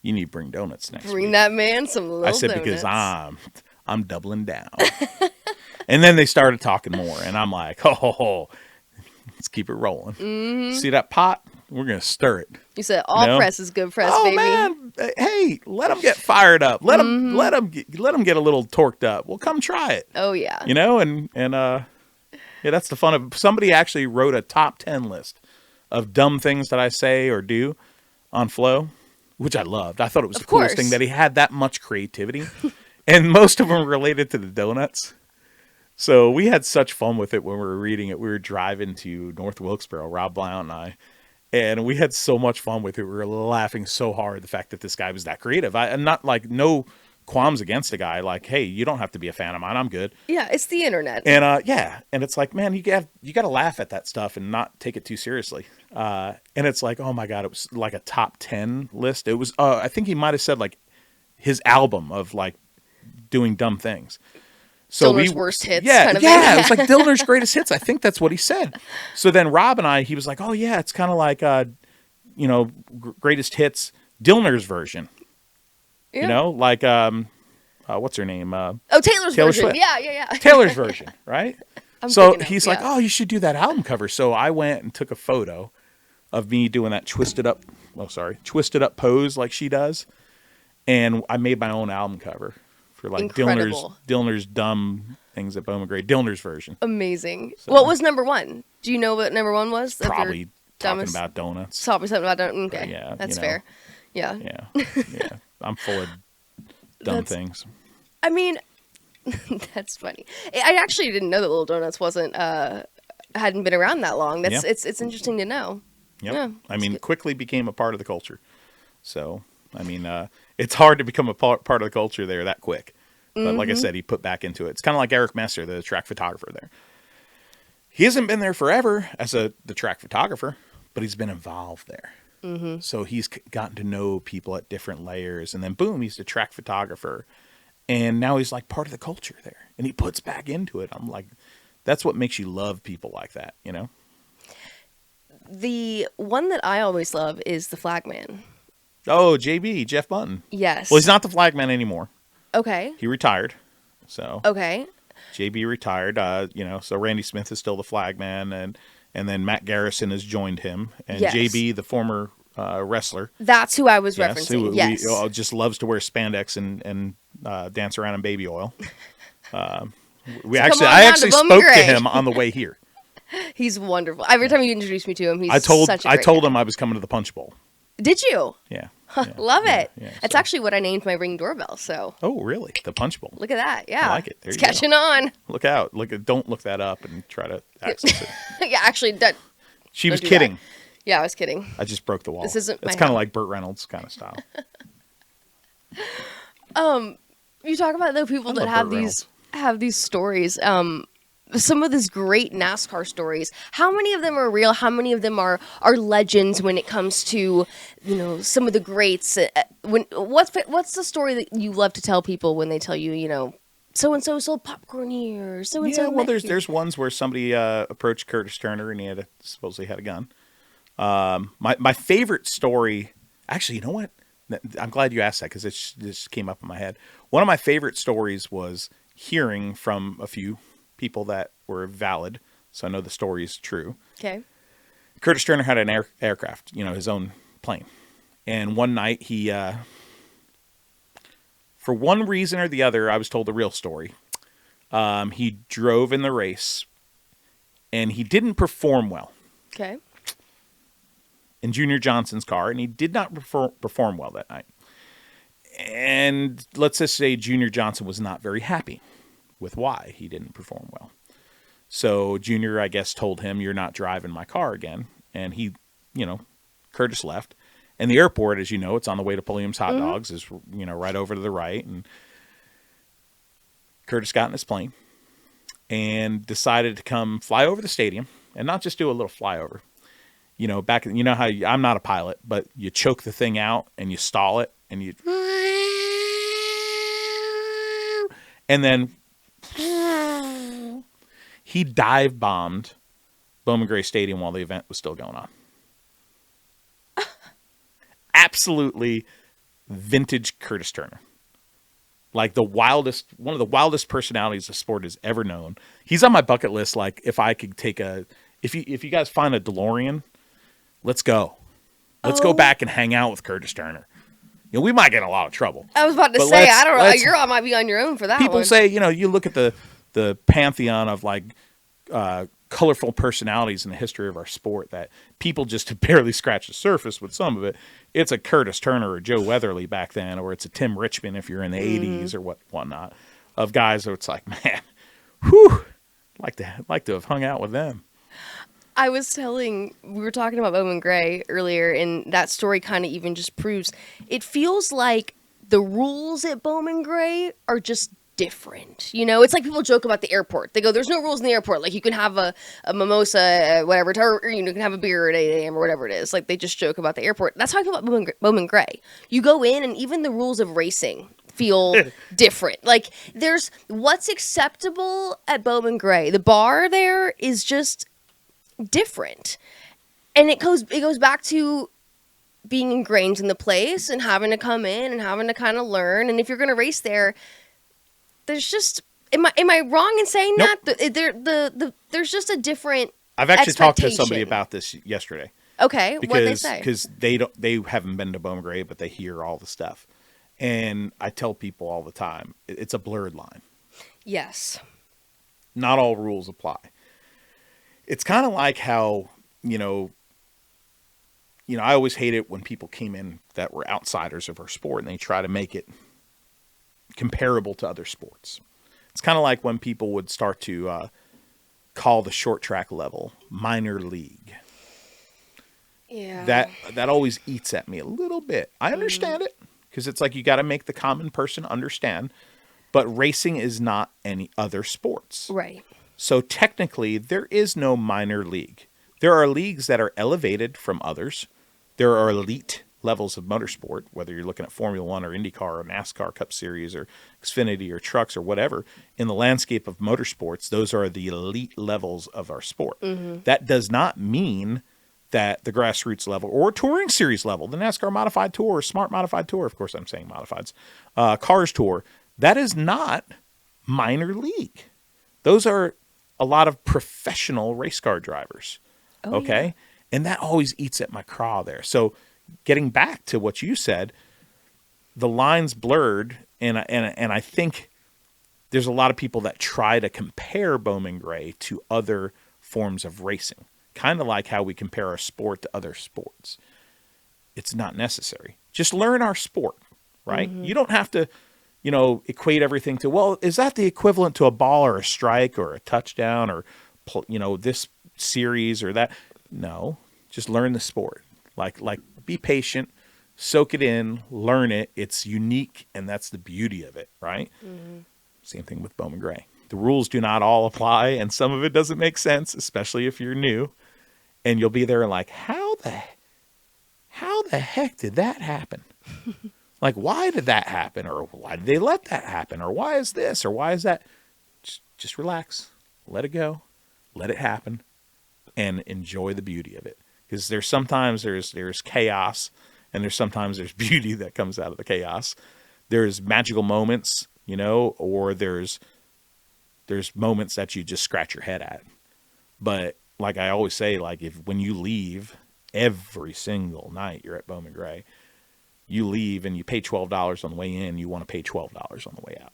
you need to bring donuts next week. Bring that man some little donuts. I said, because I'm doubling down. And then they started talking more. And I'm like, let's keep it rolling. Mm-hmm. See that pot? We're going to stir it. You said all press is good press, baby. Oh, man. Hey, let them get fired up. Let them get a little torqued up. Well, come try it. Oh, yeah. That's the fun of somebody actually wrote a top 10 list of dumb things that I say or do on Flow, which I loved. I thought it was the coolest thing that he had that much creativity. And most of them related to the donuts. So we had such fun with it when we were reading it. We were driving to North Wilkesboro, Rob Blount and I. And we had so much fun with it. We were laughing so hard the fact that this guy was that creative. I'm not like no qualms against a guy. Like, hey, you don't have to be a fan of mine. I'm good. Yeah, it's the internet. And yeah, and it's like, man, you got to laugh at that stuff and not take it too seriously. And it's like, oh my god, it was like a top 10 list. It was, I think he might have said like his album of like doing dumb things. So Dillner's worst hits. Yeah, kind of yeah, it was like Dillner's greatest hits. I think that's what he said. So then Rob and I, he was like, oh yeah, it's kind of like, greatest hits, Dillner's version. Yeah. You know, like, what's her name? Taylor's Taylor version. Swift. Yeah. Taylor's version, right? I'm So thinking of, he's like, oh, you should do that album cover. So I went and took a photo of me doing that twisted up pose like she does. And I made my own album cover for like Dillner's dumb things at Bowman Gray. Dillner's version. Amazing. So, what was number one? Do you know what number one was? Probably talking about donuts. Probably something about donuts. Okay, yeah, that's fair. Yeah. Yeah. I'm full of dumb things. I mean, that's funny. I actually didn't know that Little Donuts hadn't been around that long. It's interesting to know. Yep. Yeah, I mean, quickly became a part of the culture. So, I mean, it's hard to become a part of the culture there that quick. But like I said, he put back into it. It's kind of like Eric Messer, the track photographer there. He hasn't been there forever as the track photographer, but he's been involved there. Mm-hmm. So he's gotten to know people at different layers. And then boom, he's the track photographer. And now he's like part of the culture there. And he puts back into it. I'm like, that's what makes you love people like that, you know? The one that I always love is the Flagman. Oh, JB, Jeff Bunton. Yes. Well, he's not the Flagman anymore. Okay. He retired. So. Okay. JB retired. So Randy Smith is still the Flagman, and then Matt Garrison has joined him. And yes. JB, the former wrestler. That's who I was referencing. Yes. Who just loves to wear spandex and dance around in baby oil. I actually spoke to him on the way here. He's wonderful. Every time you introduce me to him, he's such a great I told guy. him I was coming to the Punch Bowl. Did you? Yeah. Love it. Yeah, That's actually what I named my Ring doorbell. So. Oh, really? The Punch Bowl. Look at that. Yeah. I like it. There it's you catching go. on. Look out. Don't look that up and try to access it. Yeah, actually. She was kidding. That. Yeah, I was kidding. I just broke the wall. This isn't It's kind of like Burt Reynolds kind of style. You talk about the people that have these stories. Some of these great NASCAR stories. How many of them are real? How many of them are legends when it comes to, some of the greats? What's the story that you love to tell people when they tell you, so and so sold popcorn here, so and so? Yeah, well, there's ones where somebody approached Curtis Turner and he supposedly had a gun. My favorite story, actually, you know what? I'm glad you asked that because it just came up in my head. One of my favorite stories was hearing from a few people that were valid, so I know the story is true. Okay. Curtis Turner had an aircraft, his own plane. And one night he, for one reason or the other, I was told the real story. He drove in the race and he didn't perform well. Okay. In Junior Johnson's car, and he did not perform well that night. And let's just say Junior Johnson was not very happy with why he didn't perform well. So Junior, I guess, told him, "You're not driving my car again." And he, Curtis left. And the airport, as you know, it's on the way to Pulliam's Hot Dogs, is, right over to the right. And Curtis got in his plane and decided to come fly over the stadium and not just do a little flyover. How I'm not a pilot, but you choke the thing out and you stall it and and then he dive bombed Bowman Gray Stadium while the event was still going on. Absolutely vintage Curtis Turner. Like one of the wildest personalities the sport has ever known. He's on my bucket list. Like if I could if you guys find a DeLorean, let's go. Let's go back and hang out with Curtis Turner. We might get in a lot of trouble. I was about to say, I don't know. You might be on your own for that people one. say, you look at the pantheon of like colorful personalities in the history of our sport that people just have barely scratched the surface with some of it. It's a Curtis Turner or Joe Weatherly back then, or it's a Tim Richmond if you're in the 80s or whatnot, of guys where it's like, man, whew, like to have hung out with them. we were talking about Bowman Gray earlier, and that story kind of even just proves it feels like the rules at Bowman Gray are just different. You know, it's like people joke about the airport. They go, there's no rules in the airport. Like, you can have a mimosa, whatever, or, you can have a beer at 8 a.m. or whatever it is. Like, they just joke about the airport. That's how I feel about Bowman Gray. You go in, and even the rules of racing feel different. Like, there's what's acceptable at Bowman Gray. The bar there is just different. And it goes back to being ingrained in the place and having to come in and having to kind of learn. And if you're going to race there, there's just am I wrong in saying Nope. that? There's just a different I've actually talked to somebody about this yesterday. Okay, what did they say? Because they haven't been to Bowman Gray, but they hear all the stuff. And I tell people all the time, it's a blurred line. Yes. Not all rules apply. It's kind of like how, I always hate it when people came in that were outsiders of our sport and they try to make it comparable to other sports. It's kind of like when people would start to call the short track level minor league. Yeah. That always eats at me a little bit. I understand it, because it's like you got to make the common person understand, but racing is not any other sports. Right. So technically, there is no minor league. There are leagues that are elevated from others. There are elite levels of motorsport, whether you're looking at Formula One or IndyCar or NASCAR Cup Series or Xfinity or trucks or whatever. In the landscape of motorsports, those are the elite levels of our sport. Mm-hmm. That does not mean that the grassroots level or touring series level, the NASCAR Modified Tour or Smart Modified Tour, of course I'm saying modifieds, Cars Tour, that is not minor league. Those are a lot of professional race car drivers. Oh, okay? Yeah. And that always eats at my craw there. So getting back to what you said, the line's blurred, and I think there's a lot of people that try to compare Bowman Gray to other forms of racing, kind of like how we compare our sport to other sports. It's not necessary. Just learn our sport, right? Mm-hmm. You don't have to, equate everything to, well, is that the equivalent to a ball or a strike or a touchdown or, this series or that? No, just learn the sport. Like be patient, soak it in, learn it. It's unique, and that's the beauty of it, right? Mm-hmm. Same thing with Bowman Gray. The rules do not all apply, and some of it doesn't make sense, especially if you're new. And you'll be there like, how the heck did that happen? Like, why did that happen? Or why did they let that happen? Or why is this? Or why is that? Just relax. Let it go. Let it happen. And enjoy the beauty of it. Because there's chaos, and there's beauty that comes out of the chaos. There's magical moments, or there's moments that you just scratch your head at. But like I always say, like when you leave every single night you're at Bowman Gray, you leave and you pay $12 on the way in, you want to pay $12 on the way out.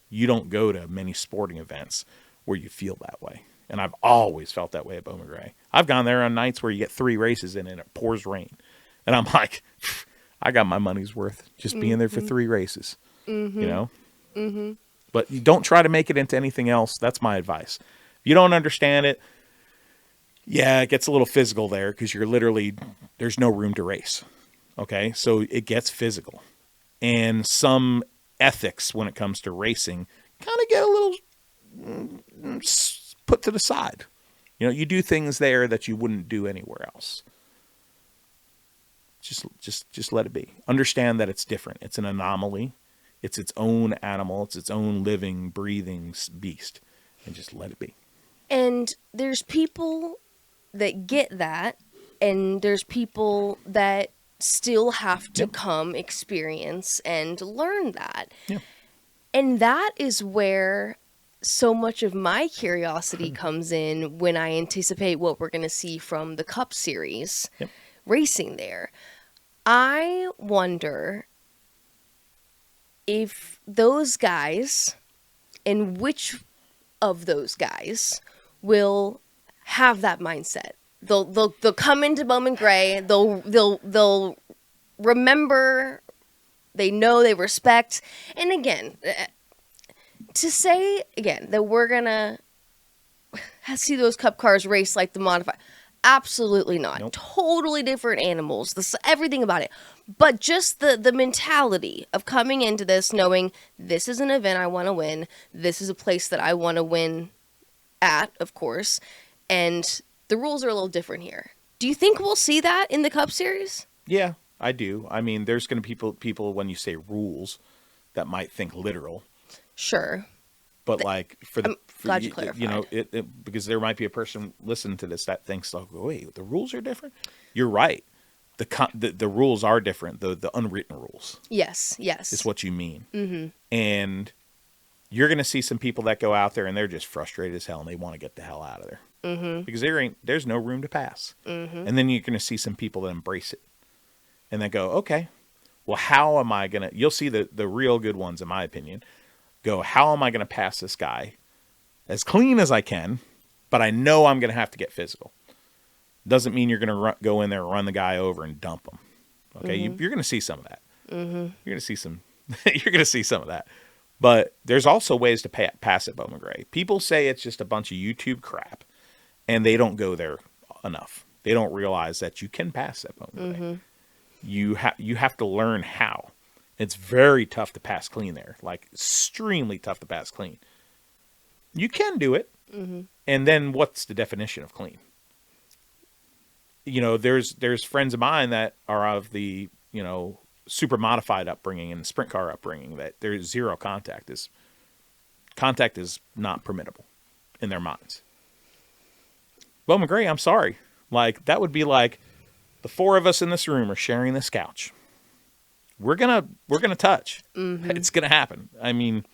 You don't go to many sporting events where you feel that way. And I've always felt that way at Bowman Gray. I've gone there on nights where you get 3 races in and it pours rain. And I'm like, I got my money's worth just being there for 3 races, Mm-hmm. But you don't try to make it into anything else. That's my advice. If you don't understand it, yeah, it gets a little physical there because there's no room to race. Okay, so it gets physical. And some ethics when it comes to racing kind of get a little put to the side. You do things there that you wouldn't do anywhere else. Just let it be. Understand that it's different. It's an anomaly. It's its own animal. It's its own living, breathing beast. And just let it be. And there's people that get that, and there's people that still have to come experience and learn that. Yeah. And that is where so much of my curiosity comes in when I anticipate what we're going to see from the Cup Series racing there. I wonder if those guys, and which of those guys, will have that mindset. They'll come into Bowman Gray. They'll remember. They know, they respect. And again, to say again that we're gonna see those Cup cars race like the modified. Absolutely not. Nope. Totally different animals. Everything about it. But just the mentality of coming into this knowing this is an event I want to win. This is a place that I want to win at, of course. And the rules are a little different here. Do you think we'll see that in the Cup Series? Yeah, I do. I mean, there's going to be people when you say rules that might think literal. Sure. But like glad you clarified. You know, because there might be a person listening to this that thinks like, wait, the rules are different. You're right. The rules are different. The unwritten rules. Yes. Is what you mean. Mm-hmm. And you're going to see some people that go out there and they're just frustrated as hell and they want to get the hell out of there. Mm-hmm. Because there's no room to pass. Mm-hmm. And then you're going to see some people that embrace it and then go, okay, well, how am I going to? You'll see the real good ones, in my opinion. Go, how am I going to pass this guy as clean as I can, but I know I'm going to have to get physical. Doesn't mean you're going to go in there and run the guy over and dump him. Okay, mm-hmm. You're going to see some of that. Mm-hmm. You're going to see some. You're going to see some of that. But there's also ways to pass at Bowman Gray. People say it's just a bunch of YouTube crap, and they don't go there enough. They don't realize that you can pass at Bowman Gray. Mm-hmm. You have to learn how. It's very tough to pass clean there, like extremely tough to pass clean. You can do it. Mm-hmm. And then what's the definition of clean? You know, there's friends of mine that are of the, you know, super modified upbringing and sprint car upbringing that there's zero contact. Contact is not permissible in their minds. Bowman Gray, I'm sorry. Like, that would be like the four of us in this room are sharing this couch. We're gonna touch. Mm-hmm. It's gonna happen. I mean,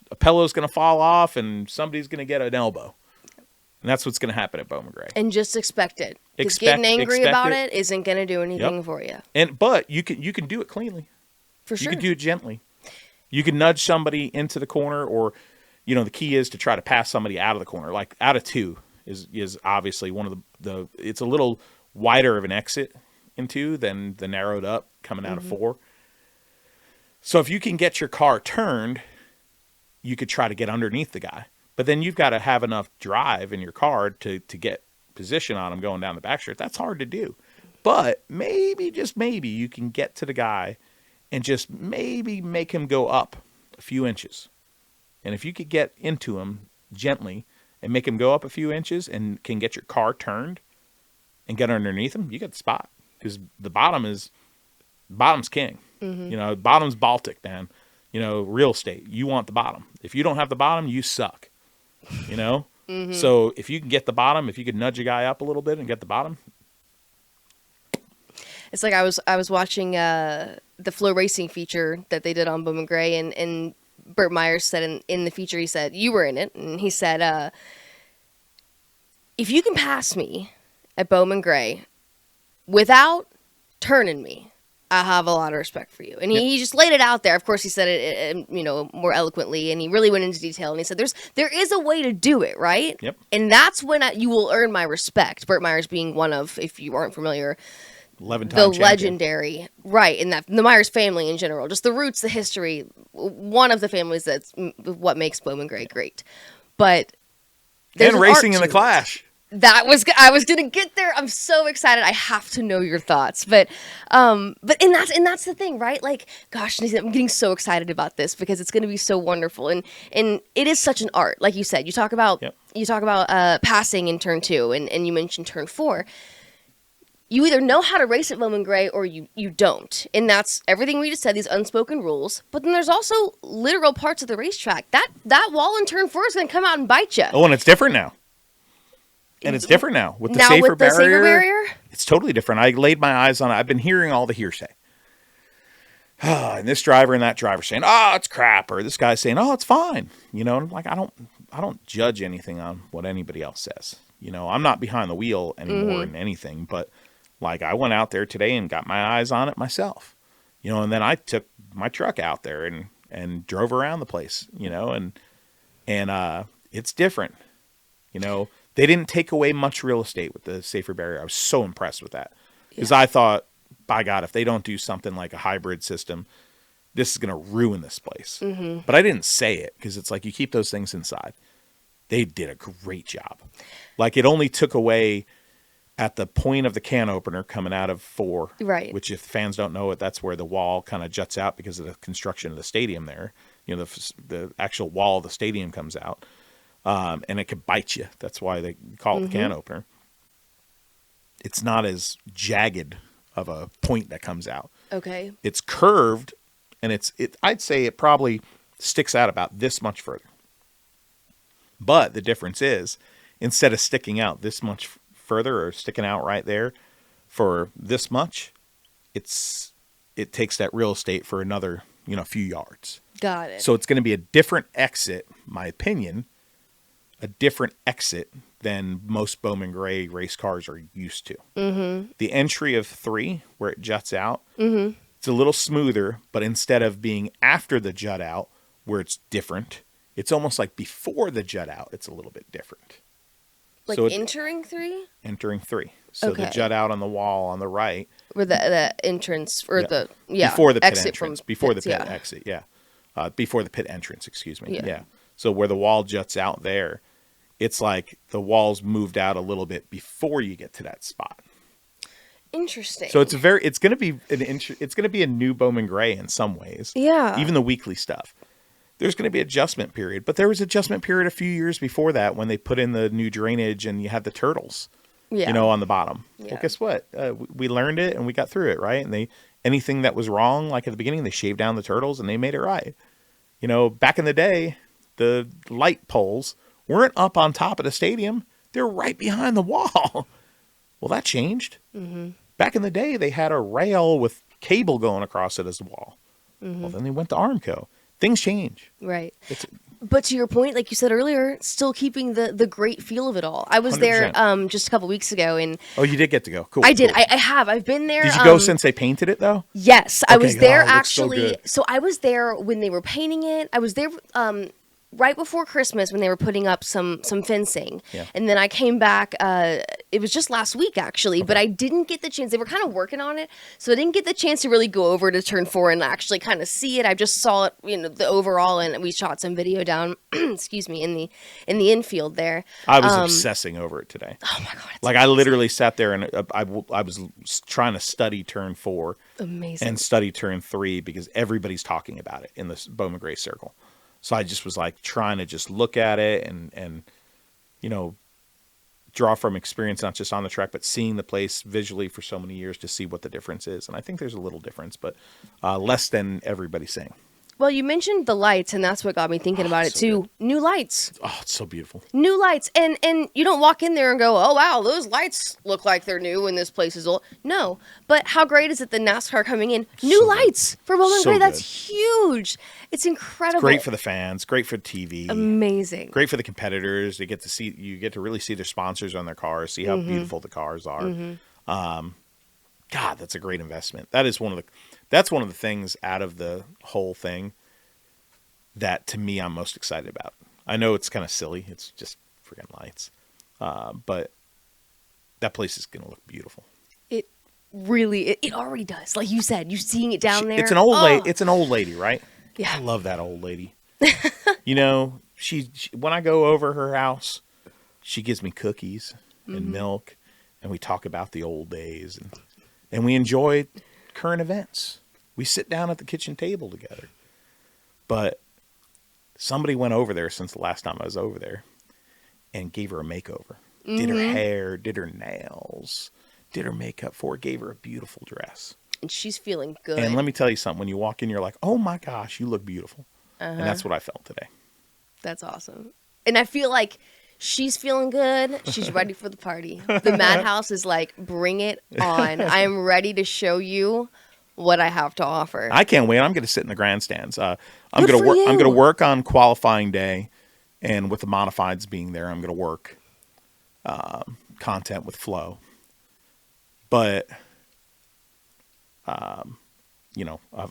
a pillow's gonna fall off, and somebody's gonna get an elbow, and that's what's gonna happen at Bowman Gray. And just expect it. Because getting angry about it isn't gonna do anything for you. But you can do it cleanly. For sure. You can do it gently. You can nudge somebody into the corner, or, you know, the key is to try to pass somebody out of the corner. Like out of two is obviously one of the. It's a little wider of an exit into than the narrowed up coming out mm-hmm. of four. So if you can get your car turned, you could try to get underneath the guy. But then you've got to have enough drive in your car to get position on him going down the back straight. That's hard to do. But maybe, just maybe, you can get to the guy and just maybe make him go up a few inches. And if you could get into him gently and make him go up a few inches and can get your car turned and get underneath him, you got the spot. Because the bottom's king. Mm-hmm. You know, bottom's Baltic, man. You know, real estate. You want the bottom. If you don't have the bottom, you suck. You know? Mm-hmm. So if you can get the bottom, if you could nudge a guy up a little bit and get the bottom. It's like I was watching the Flow Racing feature that they did on Bowman Gray, and Burt Myers said in the feature, he said, you were in it, and he said, if you can pass me at Bowman Gray without turning me, I have a lot of respect for you. And he just laid it out there. Of course, he said it, you know, more eloquently, and he really went into detail. And he said, there is a way to do it, right? Yep. And that's when you will earn my respect. Burt Myers being one of, if you aren't familiar, 11-time the champion. legendary, right? And that the Myers family in general, just the roots, the history, one of the families that's what makes Bowman Gray great. But and racing in the Clash. I was gonna get there. I'm so excited. I have to know your thoughts, but that's the thing, right? Like, gosh, I'm getting so excited about this because it's gonna be so wonderful, and it is such an art. Like you said, you talk about passing in turn 2, and you mentioned turn 4. You either know how to race at Bowman Gray or you don't, and that's everything we just said. These unspoken rules, but then there's also literal parts of the racetrack that wall in turn 4 is gonna come out and bite you. Oh, and it's different now. And it's different now with the safer barrier. It's totally different. I laid my eyes on it. I've been hearing all the hearsay. And this driver and that driver saying, "Oh, it's crap," or this guy saying, "Oh, it's fine." You know, and like I don't judge anything on what anybody else says. You know, I'm not behind the wheel anymore in anything, but like I went out there today and got my eyes on it myself. You know, and then I took my truck out there and drove around the place. You know, and it's different. You know. They didn't take away much real estate with the safer barrier. I was so impressed with that. Because I thought, by God, if they don't do something like a hybrid system, this is going to ruin this place. Mm-hmm. But I didn't say it because it's like you keep those things inside. They did a great job. Like, it only took away at the point of the can opener coming out of 4, Right. which if fans don't know it, that's where the wall kind of juts out because of the construction of the stadium there. You know, the actual wall of the stadium comes out, and it could bite you. That's why they call it the can opener. It's not as jagged of a point that comes out. Okay. It's curved, and I'd say it probably sticks out about this much further. But the difference is, instead of sticking out this much further or sticking out right there for this much, it takes that real estate for another, few yards. Got it. So it's going to be a different exit, my opinion, a different exit than most Bowman Gray race cars are used to. Mm-hmm. The entry of 3, where it juts out, it's a little smoother, but instead of being after the jut out, where it's different, it's almost like before the jut out, it's a little bit different. Like so entering 3? Entering 3. So Okay. the jut out on the wall on the right. Or the entrance, or Yeah. the Before the pit exit entrance. from Before the pits, pit yeah. exit, yeah. Before the pit entrance, excuse me. Yeah. Yeah. So where the wall juts out there, it's like the wall's moved out a little bit before you get to that spot. Interesting. So it's going to be a new Bowman Gray in some ways. Yeah. Even the weekly stuff. There's going to be adjustment period, but there was adjustment period a few years before that when they put in the new drainage and you had the turtles, on the bottom. Yeah. Well, guess what? We learned it and we got through it, right? And anything that was wrong, like at the beginning, they shaved down the turtles and they made it right. Back in the day, the light poles weren't up on top of the stadium. They're right behind the wall. Well, that changed. Mm-hmm. Back in the day, they had a rail with cable going across it as the wall. Mm-hmm. Well, then they went to Armco. Things change. Right. But to your point, like you said earlier, still keeping the great feel of it all. I was 100%. there just a couple weeks ago, and Oh, you did get to go. Cool. I did. Cool. I have. I've been there. Did you go since they painted it, though? Yes, I was Okay. there Oh, it looks so actually. good. So I was there when they were painting it. I was there right before Christmas when they were putting up some fencing. Yeah. And then I came back. It was just last week actually, but I didn't get the chance. They were kind of working on it, so I didn't get the chance to really go over to turn 4 and actually kind of see it. I just saw it, the overall, and we shot some video down. excuse me, in the infield there. I was obsessing over it today. Oh my god! It's Like, I literally sat there and I was trying to study turn 4 amazing. and study turn 3 because everybody's talking about it in this Bowman Gray circle. So I just was like trying to just look at it and draw from experience, not just on the track, but seeing the place visually for so many years to see what the difference is. And I think there's a little difference, but less than everybody's saying. Well, you mentioned the lights, and that's what got me thinking about it so too. New lights. Oh, it's so beautiful. New lights, and you don't walk in there and go, oh wow, those lights look like they're new and this place is old. No, but how great is it, the NASCAR coming in, new So lights for Bowman So Gray? That's good. huge. It's incredible. It's great for the fans, great for TV, amazing. great for the competitors. You get to really see their sponsors on their cars, see how beautiful the cars are. God, that's a great investment. That's one of the things out of the whole thing that to me I'm most excited about. I know it's kind of silly. It's just freaking lights. But that place is going to look beautiful. It really, it already does. Like you said, you seeing it down there. It's an old lady. It's an old lady, right? Yeah. I love that old lady. She when I go over her house, she gives me cookies and milk, and we talk about the old days, and we enjoy current events. We sit down at the kitchen table together. But somebody went over there since the last time I was over there and gave her a makeover. Did her hair, did her nails, did her makeup for her, gave her a beautiful dress. And she's feeling good. And let me tell you something. When you walk in, you're like, oh my gosh, you look beautiful. And that's what I felt today. That's awesome. And I feel like she's feeling good. She's ready for the party. The Madhouse is like, bring it on. I am ready to show you what I have to offer. I can't wait. I'm going to sit in the grandstands. I'm Good going to for work. I'm you. going to work on qualifying day, and with the modifieds being there, I'm going to work content with Flo. But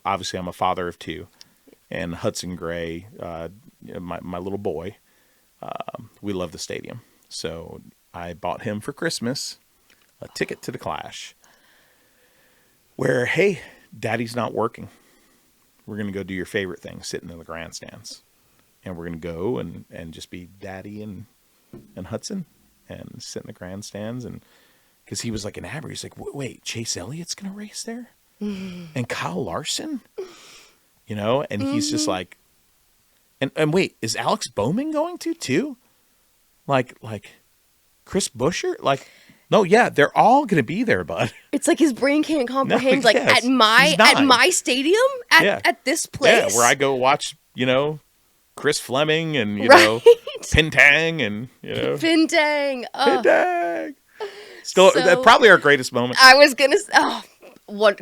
obviously, I'm a father of 2, and Hudson Gray, my little boy, we love the stadium, so I bought him for Christmas a ticket to the Clash. Where, hey, Daddy's not working. We're going to go do your favorite thing, sitting in the grandstands. and we're gonna go and just be Daddy and Hudson and sit in the grandstands, and because he was like enamored, he's like, wait, Chase Elliott's gonna race there, and Kyle Larson, and he's just like, and wait, is Alex Bowman going to too? Like Chris Buescher? Like, no, yeah, they're all gonna be there, bud. It's like his brain can't comprehend. No, like yes, at my stadium at this place. Yeah, where I go watch, Chris Fleming and Pintang and Pintang. Oh. Pintang. Still, probably our greatest moment. I was gonna.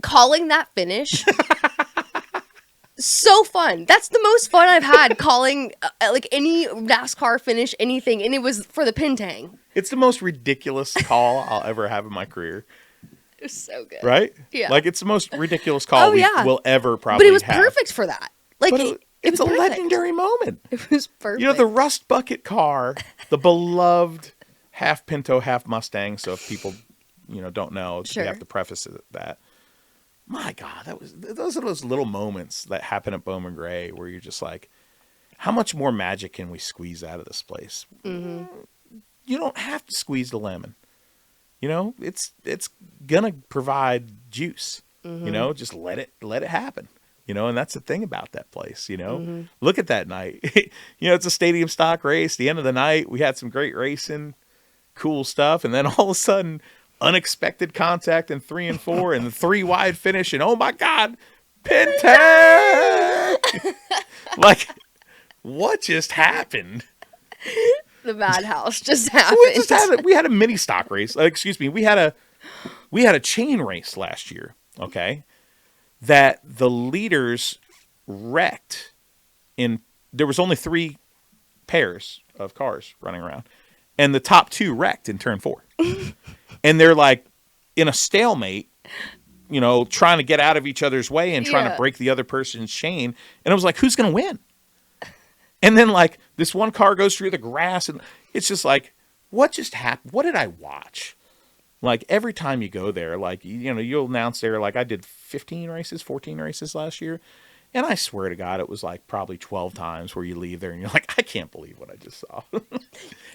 Calling that finish. So fun. That's the most fun I've had calling like any NASCAR finish, anything, and it was for the Pintang. It's the most ridiculous call I'll ever have in my career. It was so good, right? Yeah, like it's the most ridiculous call we'll ever probably. But it was have. perfect for that. Like it's a perfect. legendary moment. It was perfect. The Rust Bucket car, the beloved half Pinto, half Mustang. So if people, don't know, sure. We have to preface that. My God, those are those little moments that happen at Bowman Gray where you're just like, how much more magic can we squeeze out of this place? Mm-hmm. You don't have to squeeze the lemon. It's gonna provide juice. Mm-hmm. Just let it happen. And that's the thing about that place. Mm-hmm. Look at that night. It's a stadium stock race. The end of the night, we had some great racing, cool stuff, and then all of a sudden, unexpected contact in 3 and 4 and the 3 wide finish, and oh my God, Pintang! Like, what just happened? The Madhouse just happened. We had a mini stock race. Excuse me. We had a chain race last year. Okay, that the leaders wrecked in. There was only 3 pairs of cars running around, and the top 2 wrecked in turn 4. And they're like in a stalemate, trying to get out of each other's way and trying to break the other person's chain. And it was like, who's going to win? And then like this one car goes through the grass, and it's just like, what just happened? What did I watch? Like every time you go there, like, you'll announce there, like I did 14 races last year. And I swear to God, it was like probably 12 times where you leave there and you're like, I can't believe what I just saw.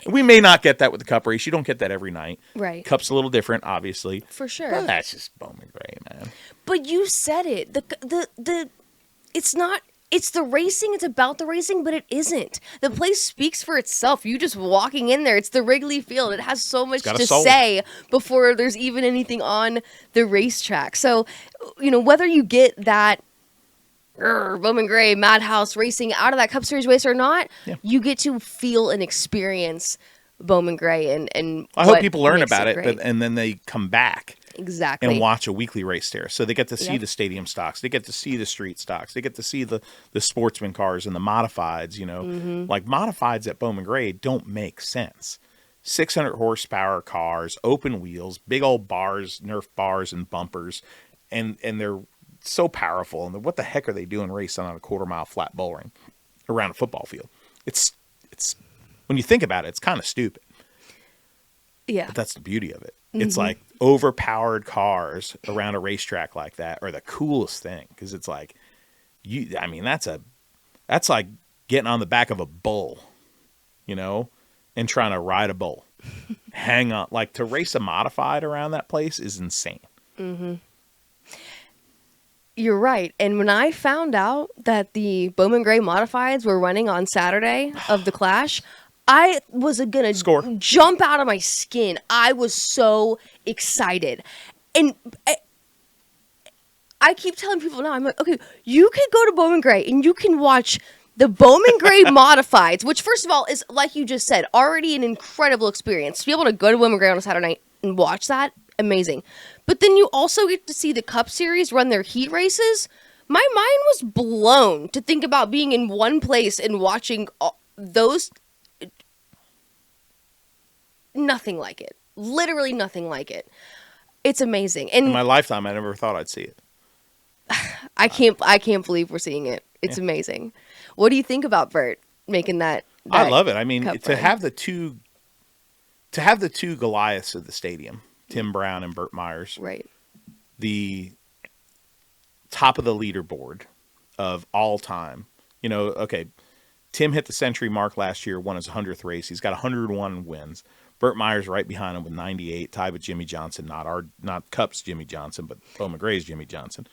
We may not get that with the Cup race. You don't get that every night. Right. Cup's a little different, obviously. For sure. But that's just Bowman Gray, man. But you said it. It's not, it's the racing. It's about the racing, but it isn't. The place speaks for itself. You just walking in there. It's the Wrigley Field. It has so much to say before there's even anything on the racetrack. So, whether you get that Bowman Gray, Madhouse racing out of that Cup Series race or not, you get to feel and experience Bowman Gray and I hope people learn about it, and then they come back and watch a weekly race there. So they get to see the stadium stocks, they get to see the street stocks, they get to see the sportsman cars and the modifieds. Like modifieds at Bowman Gray don't make sense. 600 horsepower cars, open wheels, big old bars, Nerf bars and bumpers, and they're so powerful. And what the heck are they doing racing on a quarter-mile flat bull ring around a football field? It's when you think about it, it's kind of stupid. Yeah. But that's the beauty of it. Mm-hmm. It's like overpowered cars around a racetrack like that are the coolest thing, because it's like that's like getting on the back of a bull, and trying to ride a bull. Hang on, like to race a modified around that place is insane. Mm-hmm. You're right. And when I found out that the Bowman Gray modifieds were running on Saturday of the Clash, I was going to jump out of my skin. I was so excited. And I keep telling people now, I'm like, okay, you can go to Bowman Gray and you can watch the Bowman Gray modifieds, which first of all is, like you just said, already an incredible experience. To be able to go to Bowman Gray on a Saturday night and watch that, amazing. But then you also get to see the Cup Series run their heat races. My mind was blown to think about being in one place and watching those. Nothing like it. Literally nothing like it. It's amazing. And in my lifetime, I never thought I'd see it. I can't believe we're seeing it. It's amazing. What do you think about Bert making that I love it. I mean, to have the two Goliaths of the stadium, Tim Brown and Burt Myers, right? The top of the leaderboard of all time. Okay, Tim hit the century mark last year, won his 100th race. He's got 101 wins. Burt Myers right behind him with 98, tied with Jimmy Johnson, not Cup's Jimmy Johnson, but Bowman Gray's Jimmy Johnson.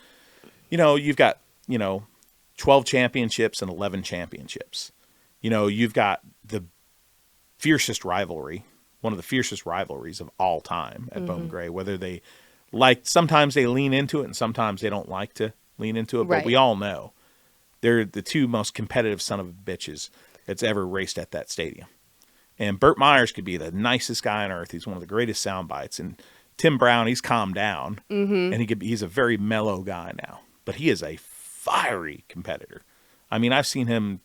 You've got, 12 championships and 11 championships. You've got the fiercest rivalry, one of the fiercest rivalries of all time at Bowman Gray, whether they sometimes they lean into it and sometimes they don't like to lean into it, but we all know they're the two most competitive son of bitches that's ever raced at that stadium. And Burt Myers could be the nicest guy on earth. He's one of the greatest sound bites. And Tim Brown, he's calmed down, and he's a very mellow guy now. But he is a fiery competitor. I mean, I've seen him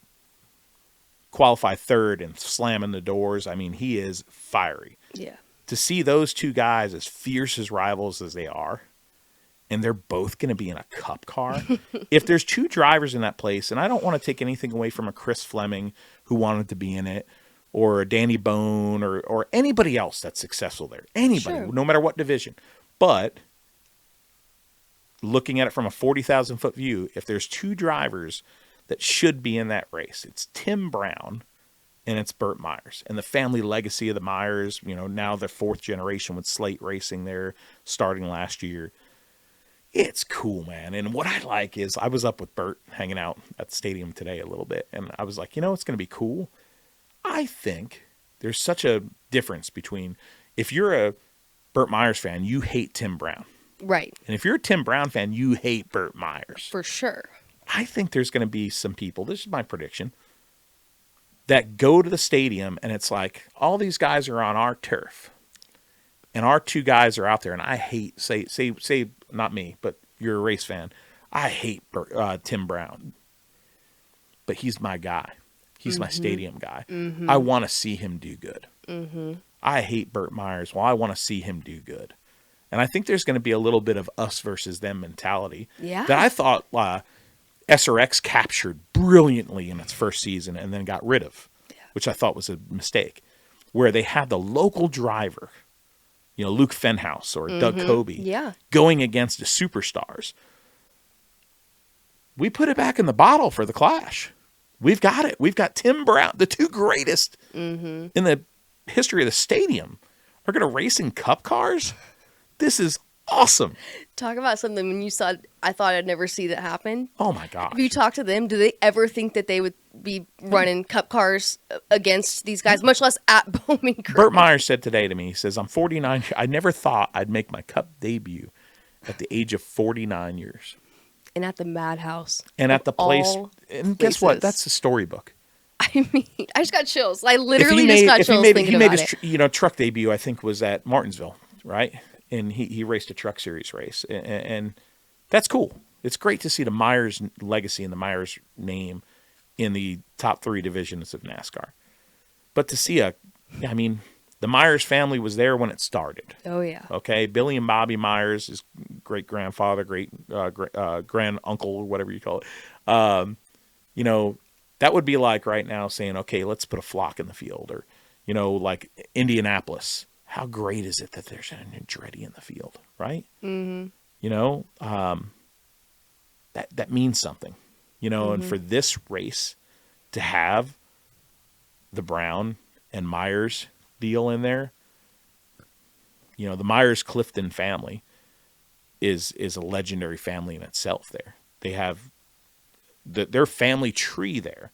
qualify third and slamming the doors. I mean, he is fiery. Yeah. To see those two guys as fierce as rivals as they are, and they're both going to be in a Cup car. If there's two drivers in that place, and I don't want to take anything away from a Chris Fleming who wanted to be in it, or a Danny Bone, or anybody else that's successful there. Anybody, no matter what division. But looking at it from a 40,000-foot view, if there's two drivers that should be in that race, it's Tim Brown and it's Burt Myers. And the family legacy of the Myers, now the fourth generation with Slate Racing there starting last year. It's cool, man. And what I like is I was up with Burt hanging out at the stadium today a little bit, and I was like, it's going to be cool. I think there's such a difference between if you're a Burt Myers fan, you hate Tim Brown. Right. And if you're a Tim Brown fan, you hate Burt Myers. For sure. I think there's going to be some people, this is my prediction, that go to the stadium and it's like, all these guys are on our turf. And our two guys are out there, and I hate, say not me, but you're a race fan. I hate Tim Brown. But he's my guy. He's my stadium guy. I want to see him do good. I hate Burt Myers. Well, I want to see him do good. And I think there's going to be a little bit of us versus them mentality that I thought SRX captured brilliantly in its first season and then got rid of, which I thought was a mistake, where they had the local driver, Luke Fenhouse or Doug Coby, going against the superstars. We put it back in the bottle for the Clash. We've got it. We've got Tim Brown, the two greatest in the history of the stadium, are going to race in Cup cars. This is awesome. Talk about something when you saw, I thought I'd never see that happen. Oh my gosh. If you talk to them, do they ever think that they would be running Cup cars against these guys, much less at Bowman Gray? Burt Myers said today to me, he says, I'm 49. I never thought I'd make my Cup debut at the age of 49 years. And at the Madhouse. And at the place. And guess what? That's a storybook. I mean, I just got chills. I literally just got chills thinking about it. He made his truck debut, I think, was at Martinsville, right? And he raced a truck series race. And that's cool. It's great to see the Myers legacy and the Myers name in the top three divisions of NASCAR. But to see the Myers family was there when it started. Oh, yeah. Okay. Billy and Bobby Myers, his great grandfather, great grand uncle, or whatever you call it. That would be like right now saying, okay, let's put a flock in the field, or, like Indianapolis. How great is it that there's an Andretti in the field, right? That means something, and for this race to have the Brown and Myers deal in there, the Myers Clifton family is a legendary family in itself there. They have their family tree there,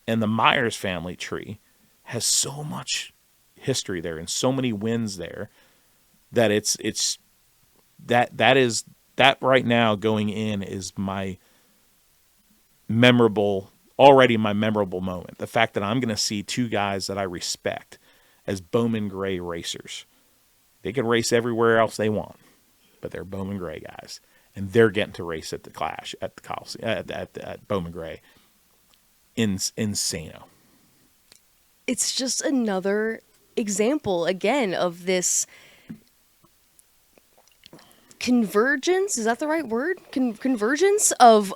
and the Myers family tree has so much history there and so many wins there that it's that right now going in is my memorable moment. The fact that I'm going to see two guys that I respect as Bowman Gray racers. They can race everywhere else they want, but they're Bowman Gray guys, and they're getting to race at the Clash at the Coliseum, at Bowman Gray. Insano. It's just another example again of this convergence. Is that the right word? Convergence of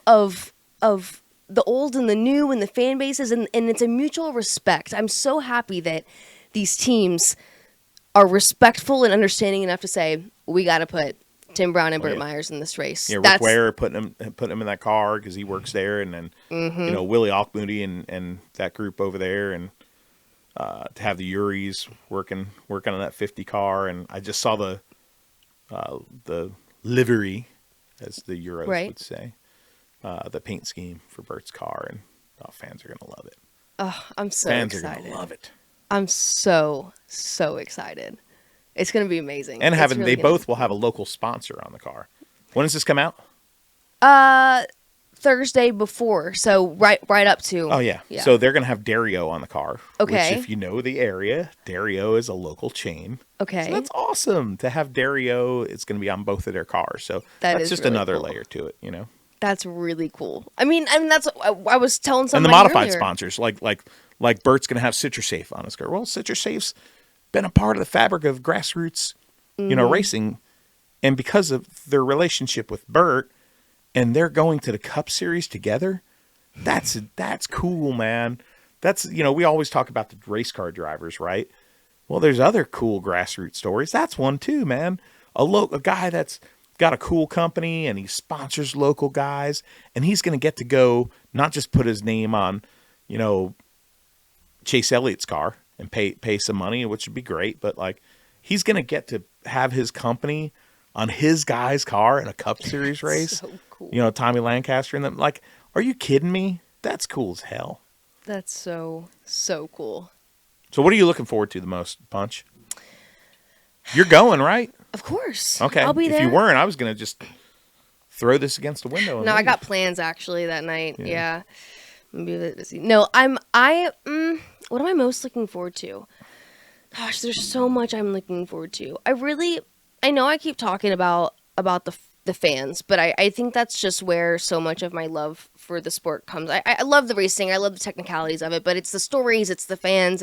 the old and the new and the fan bases, and it's a mutual respect. I'm so happy that these teams are respectful and understanding enough to say, we got to put Tim Brown and Oh, Burt yeah. Myers in this race. Yeah, Rick Ware putting him in that car because he works there, and then Willie Alkmoody and that group over there, and to have the Uris working on that 50 car, and I just saw the livery, as the Euros would say, the paint scheme for Bert's car, and fans are gonna love it. Oh, I'm so fans excited. Fans are gonna love it. I'm so excited. It's gonna be amazing. And they both will have a local sponsor on the car. When does this come out? Thursday before, so right up to. Oh yeah. So they're gonna have Dario on the car. Okay. Which, if you know the area, Dario is a local chain. Okay. So that's awesome to have Dario. It's gonna be on both of their cars. So that's just really another cool. layer to it, you know. That's really cool. I mean that's I was telling somebody. And the modified earlier. sponsors, like Bert's gonna have CitrusSafe on his car. Well, CitrusSafe's been a part of the fabric of grassroots, racing, and because of their relationship with Bert, and they're going to the Cup Series together. That's cool, man. That's, we always talk about the race car drivers, right? Well, there's other cool grassroots stories. That's one too, man. A guy that's got a cool company and he sponsors local guys, and he's going to get to go not just put his name on, Chase Elliott's car and pay some money, which would be great, but he's going to get to have his company on his guy's car in a Cup Series race. So cool. Tommy Lancaster and them. Are you kidding me? That's cool as hell. That's so cool. So what are you looking forward to the most, Punch? You're going, right? Of course. Okay. I'll be there. If you weren't, I was going to just throw this against the window. And No, leave. I got plans actually that night. Yeah. I'm gonna be a bit busy. No, what am I most looking forward to? Gosh, there's so much I'm looking forward to. I know I keep talking about the fans, but I think that's just where so much of my love for the sport comes. I love the racing, I love the technicalities of it, but it's the stories, it's the fans,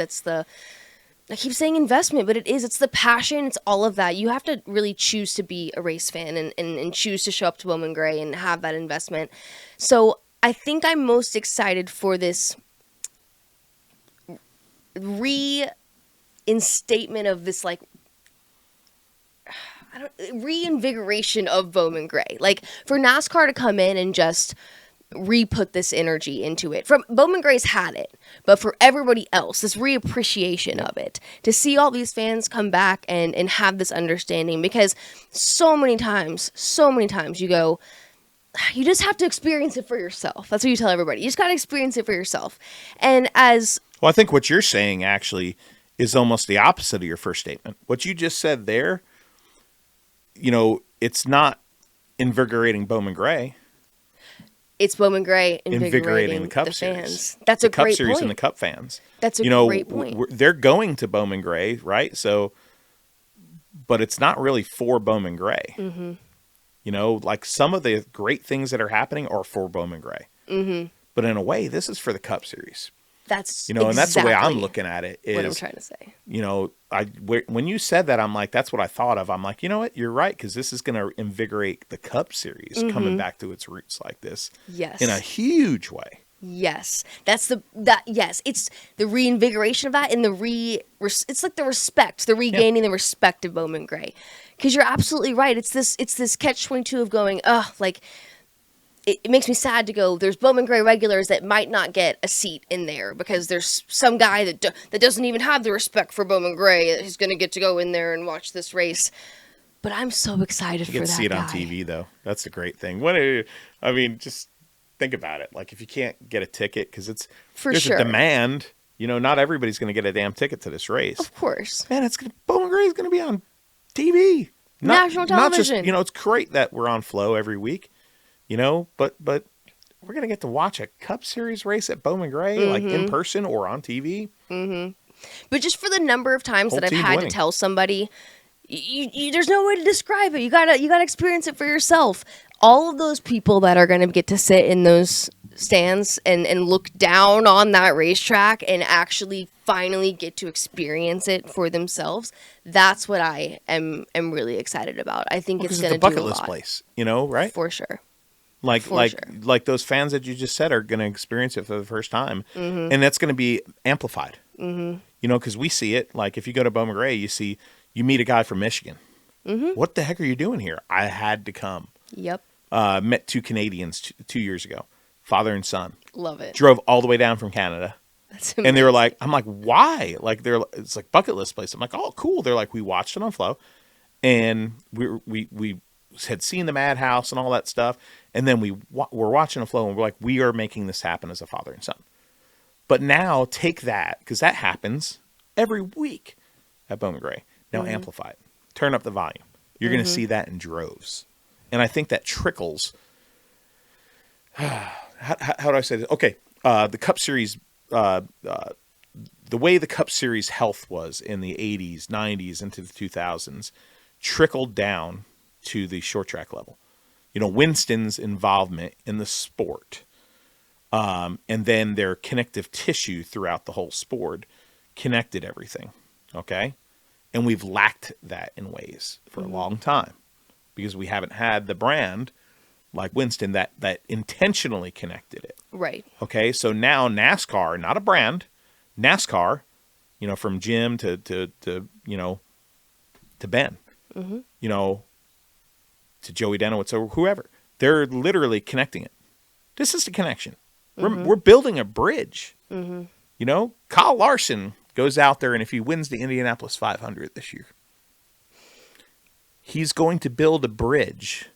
I keep saying investment, but it's the passion, it's all of that. You have to really choose to be a race fan and choose to show up to Bowman Gray and have that investment. So I think I'm most excited for this reinstatement of this reinvigoration of Bowman Gray. For NASCAR to come in and just re-put this energy into it. From Bowman Gray's had it, but for everybody else, this reappreciation of it. To see all these fans come back and have this understanding, because so many times you just have to experience it for yourself. That's what you tell everybody. You just got to experience it for yourself. And I think what you're saying actually is almost the opposite of your first statement. What you just said there, it's not invigorating Bowman Gray. It's Bowman Gray invigorating the Cup the Series. Fans. That's a great point. Cup Series and the Cup fans. That's a great point. They're going to Bowman Gray, right? So, but it's not really for Bowman Gray. Mm-hmm. Some of the great things that are happening are for Bowman Gray. Mm-hmm. But in a way, this is for the Cup Series. That's and that's the way I'm looking at it. Is what I'm trying to say. When you said that, I'm like, that's what I thought of. I'm like, you know what? You're right, because this is going to invigorate the Cup Series coming back to its roots like this. Yes. In a huge way. Yes, yes, it's the reinvigoration of that, and it's like the respect, the regaining the respect of Bowman Gray, because you're absolutely right. It's this catch-22 of going, it makes me sad to go. There's Bowman Gray regulars that might not get a seat in there because there's some guy that doesn't even have the respect for Bowman Gray who's going to get to go in there and watch this race. But I'm so excited for that guy. You get to see it on TV, though. That's the great thing. Just think about it. If you can't get a ticket, because there's a demand. Not everybody's going to get a damn ticket to this race. Of course, man. Bowman Gray is going to be on TV, national television. Not just, it's great that we're on Flow every week. But we're going to get to watch a Cup Series race at Bowman Gray, in person or on TV. Mm-hmm. But just for the number of times that I've had to tell somebody, there's no way to describe it. You gotta experience it for yourself. All of those people that are going to get to sit in those stands and look down on that racetrack and actually finally get to experience it for themselves, that's what I am really excited about. I think it's going to do a lot. It's a bucket list place, right? For sure. Like those fans that you just said are going to experience it for the first time, and that's going to be amplified. Mm-hmm. Because we see it. If you go to Bowman Gray, you meet a guy from Michigan, What the heck are you doing here? I had to come. Yep. Met two Canadians 2 years ago, father and son. Love it. Drove all the way down from Canada. That's amazing. And they were like, I'm like, why? Like, it's like bucket list place. I'm like, oh, cool. They're like, we watched it on Flow, and we had seen the Madhouse and all that stuff. And then we're watching a Flow, and we're like, we are making this happen as a father and son. But now take that, because that happens every week at Bowman Gray. Now amplify it. Turn up the volume. You're going to see that in droves. And I think that trickles. How do I say this? Okay, the Cup Series, the way the Cup Series health was in the 80s, 90s, into the 2000s, trickled down to the short track level. You know, Winston's involvement in the sport, and then their connective tissue throughout the whole sport connected everything. Okay, and we've lacked that in ways for a long time because we haven't had the brand like Winston that intentionally connected it. Right. Okay, so now NASCAR, not a brand, NASCAR, you know, from Jim to you know, to Ben, you know, to Joey Denowitz or whoever, they're literally connecting it. This is the connection. We're building a bridge. You know, Kyle Larson goes out there, and if he wins the Indianapolis 500 this year, he's going to build a bridge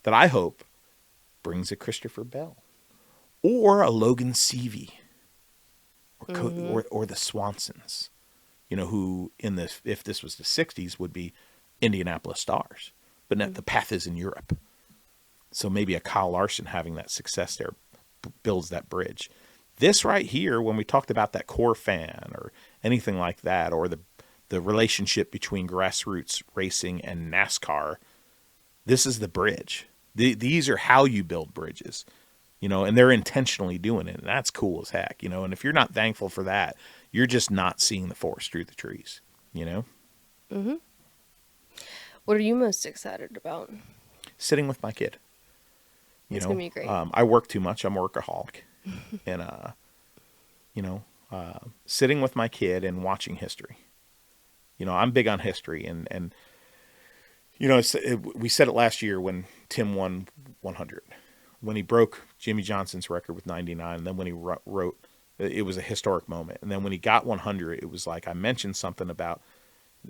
that I hope brings a Christopher Bell or a Logan Seavey or the Swansons, you know, who if this was the 60s would be Indianapolis stars, but the path is in Europe. So maybe a Kyle Larson having that success there builds that bridge. This right here, when we talked about that core fan or anything like that, or the relationship between grassroots racing and NASCAR, this is the bridge. These are how you build bridges, you know, and they're intentionally doing it. And that's cool as heck, you know. And if you're not thankful for that, you're just not seeing the forest through the trees, you know. What are you most excited about? Sitting with my kid. It's going to be great. I work too much. I'm a workaholic. And, you know, sitting with my kid and watching history. You know, I'm big on history. And you know, we said it last year when Tim won 100. When he broke Jimmy Johnson's record with 99. And then when he wrote, it was a historic moment. And then when he got 100, it was like I mentioned something about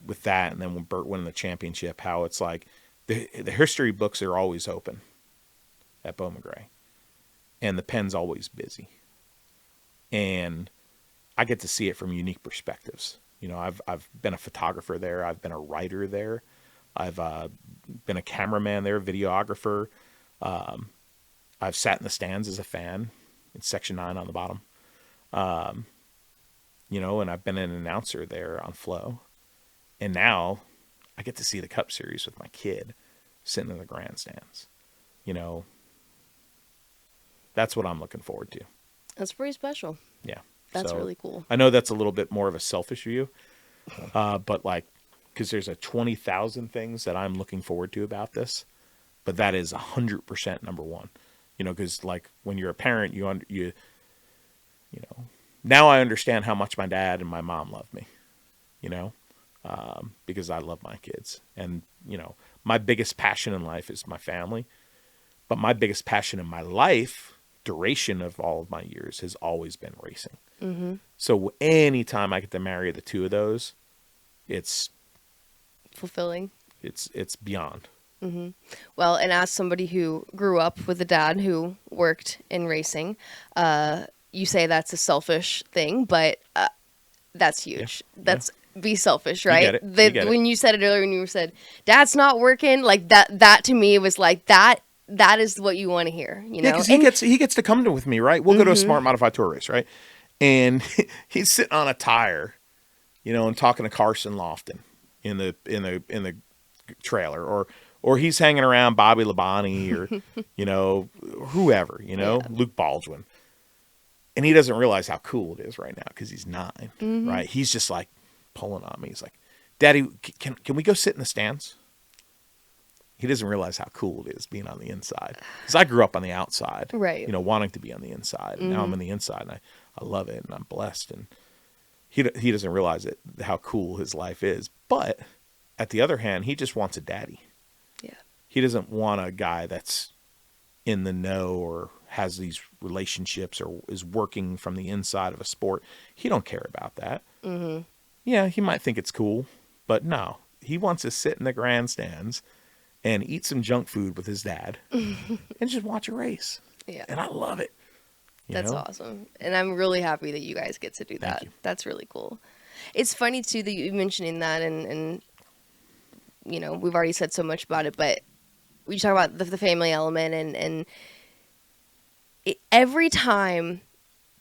with that. And then when Burt won the championship, how it's like the history books are always open at Bowman Gray. And the pen's always busy. And I get to see it from unique perspectives. You know, I've been a photographer there. I've been a writer there. I've been a cameraman there, videographer. I've sat in the stands as a fan in Section 9 on the bottom. You know, and I've been an announcer there on Flow. And now I get to see the Cup Series with my kid sitting in the grandstands. You know, that's what I'm looking forward to. That's pretty special. Yeah. That's really cool. I know that's a little bit more of a selfish view, but like, because there's 20,000 things that I'm looking forward to about this, but that is 100% number one. You know, because like when you're a parent, you know, now I understand how much my dad and my mom love me. You know, because I love my kids, and you know, my biggest passion in life is my family, but my biggest passion in my life, duration of all of my years, has always been racing. So anytime I get to marry the two of those, it's fulfilling. It's beyond. Well, and as somebody who grew up with a dad who worked in racing, you say that's a selfish thing, but that's huge. Yeah. That's be selfish, right? You get it. When you said it earlier, when you said dad's not working, like that to me was like that is what you want to hear, you know? Yeah, because he gets to come with me, right? We'll go to a smart modified tour race, right? And he's sitting on a tire, you know, and talking to Carson Lofton in the trailer, or he's hanging around Bobby Labonte or you know, whoever, you know, yeah. Luke Baldwin, and he doesn't realize how cool it is right now because he's 9, right? He's just like pulling on me. He's like, "Daddy, can we go sit in the stands?" He doesn't realize how cool it is being on the inside. Because I grew up on the outside, right? You know, wanting to be on the inside. And now I'm on the inside, and I love it, and I'm blessed. And he doesn't realize how cool his life is. But at the other hand, he just wants a daddy. Yeah. He doesn't want a guy that's in the know or has these relationships or is working from the inside of a sport. He don't care about that. Mm-hmm. Yeah, he might think it's cool, but no. He wants to sit in the grandstands and eat some junk food with his dad and just watch a race. Yeah. And I love it. That's awesome. And I'm really happy that you guys get to do that. That's really cool. It's funny, too, that you mentioning that. And, you know, we've already said so much about it. But we talk about the family element. And every time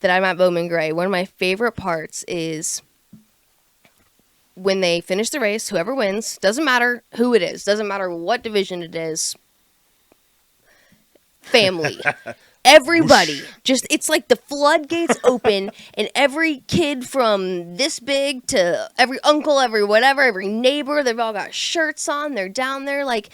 that I'm at Bowman Gray, one of my favorite parts is when they finish the race, whoever wins, doesn't matter who it is, doesn't matter what division it is, family. Everybody, just, it's like the floodgates open, and every kid from this big to every uncle, every whatever, every neighbor, they've all got shirts on, they're down there. Like,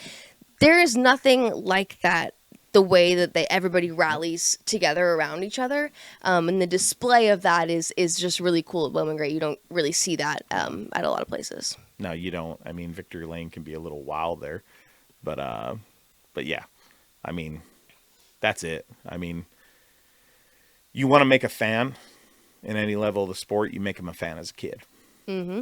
there is nothing like that, the way that everybody rallies together around each other. And the display of that is just really cool at Bowman Gray. You don't really see that at a lot of places. No, you don't. I mean, Victory Lane can be a little wild there. But yeah, I mean, that's it. I mean, you want to make a fan in any level of the sport, you make him a fan as a kid. Mm-hmm.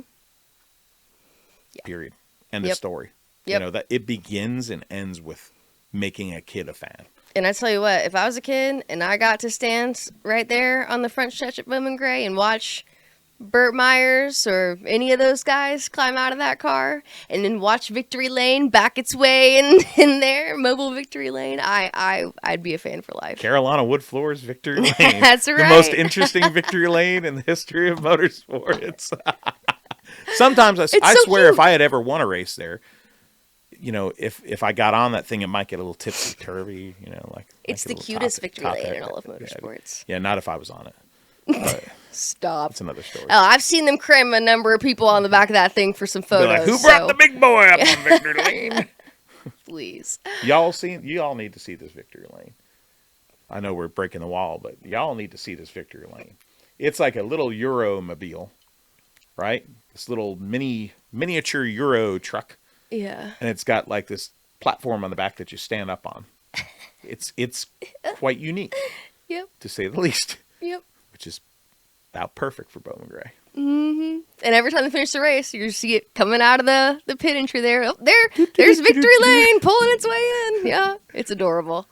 Yeah. Period. End of story. Yep. You know, that it begins and ends with making a kid a fan. And I tell you what, if I was a kid and I got to stand right there on the front stretch at Bowman Gray and watch Burt Myers or any of those guys climb out of that car and then watch Victory Lane back its way in there, mobile Victory Lane, I'd be a fan for life. Carolina wood floors Victory Lane. That's right. The most interesting Victory Lane in the history of motorsports. Sometimes I swear if I had ever won a race there, you know, if I got on that thing, it might get a little tipsy-turvy, you know, like it's the cutest Victory Lane in all of motorsports. Yeah, not if I was on it. But stop. It's another story. Oh, I've seen them cram a number of people on the back of that thing for some photos. Like, who brought the big boy up on Victory Lane? Please. You all need to see this Victory Lane. I know we're breaking the wall, but y'all need to see this Victory Lane. It's like a little Euromobile, right? This little miniature Euro truck. Yeah. And it's got like this platform on the back that you stand up on. It's quite unique. Yep. To say the least. Yep. Which is about perfect for Bowman Gray. Mm-hmm. And every time they finish the race, you see it coming out of the pit entry there. Oh, there's Victory Lane pulling its way in. Yeah. It's adorable.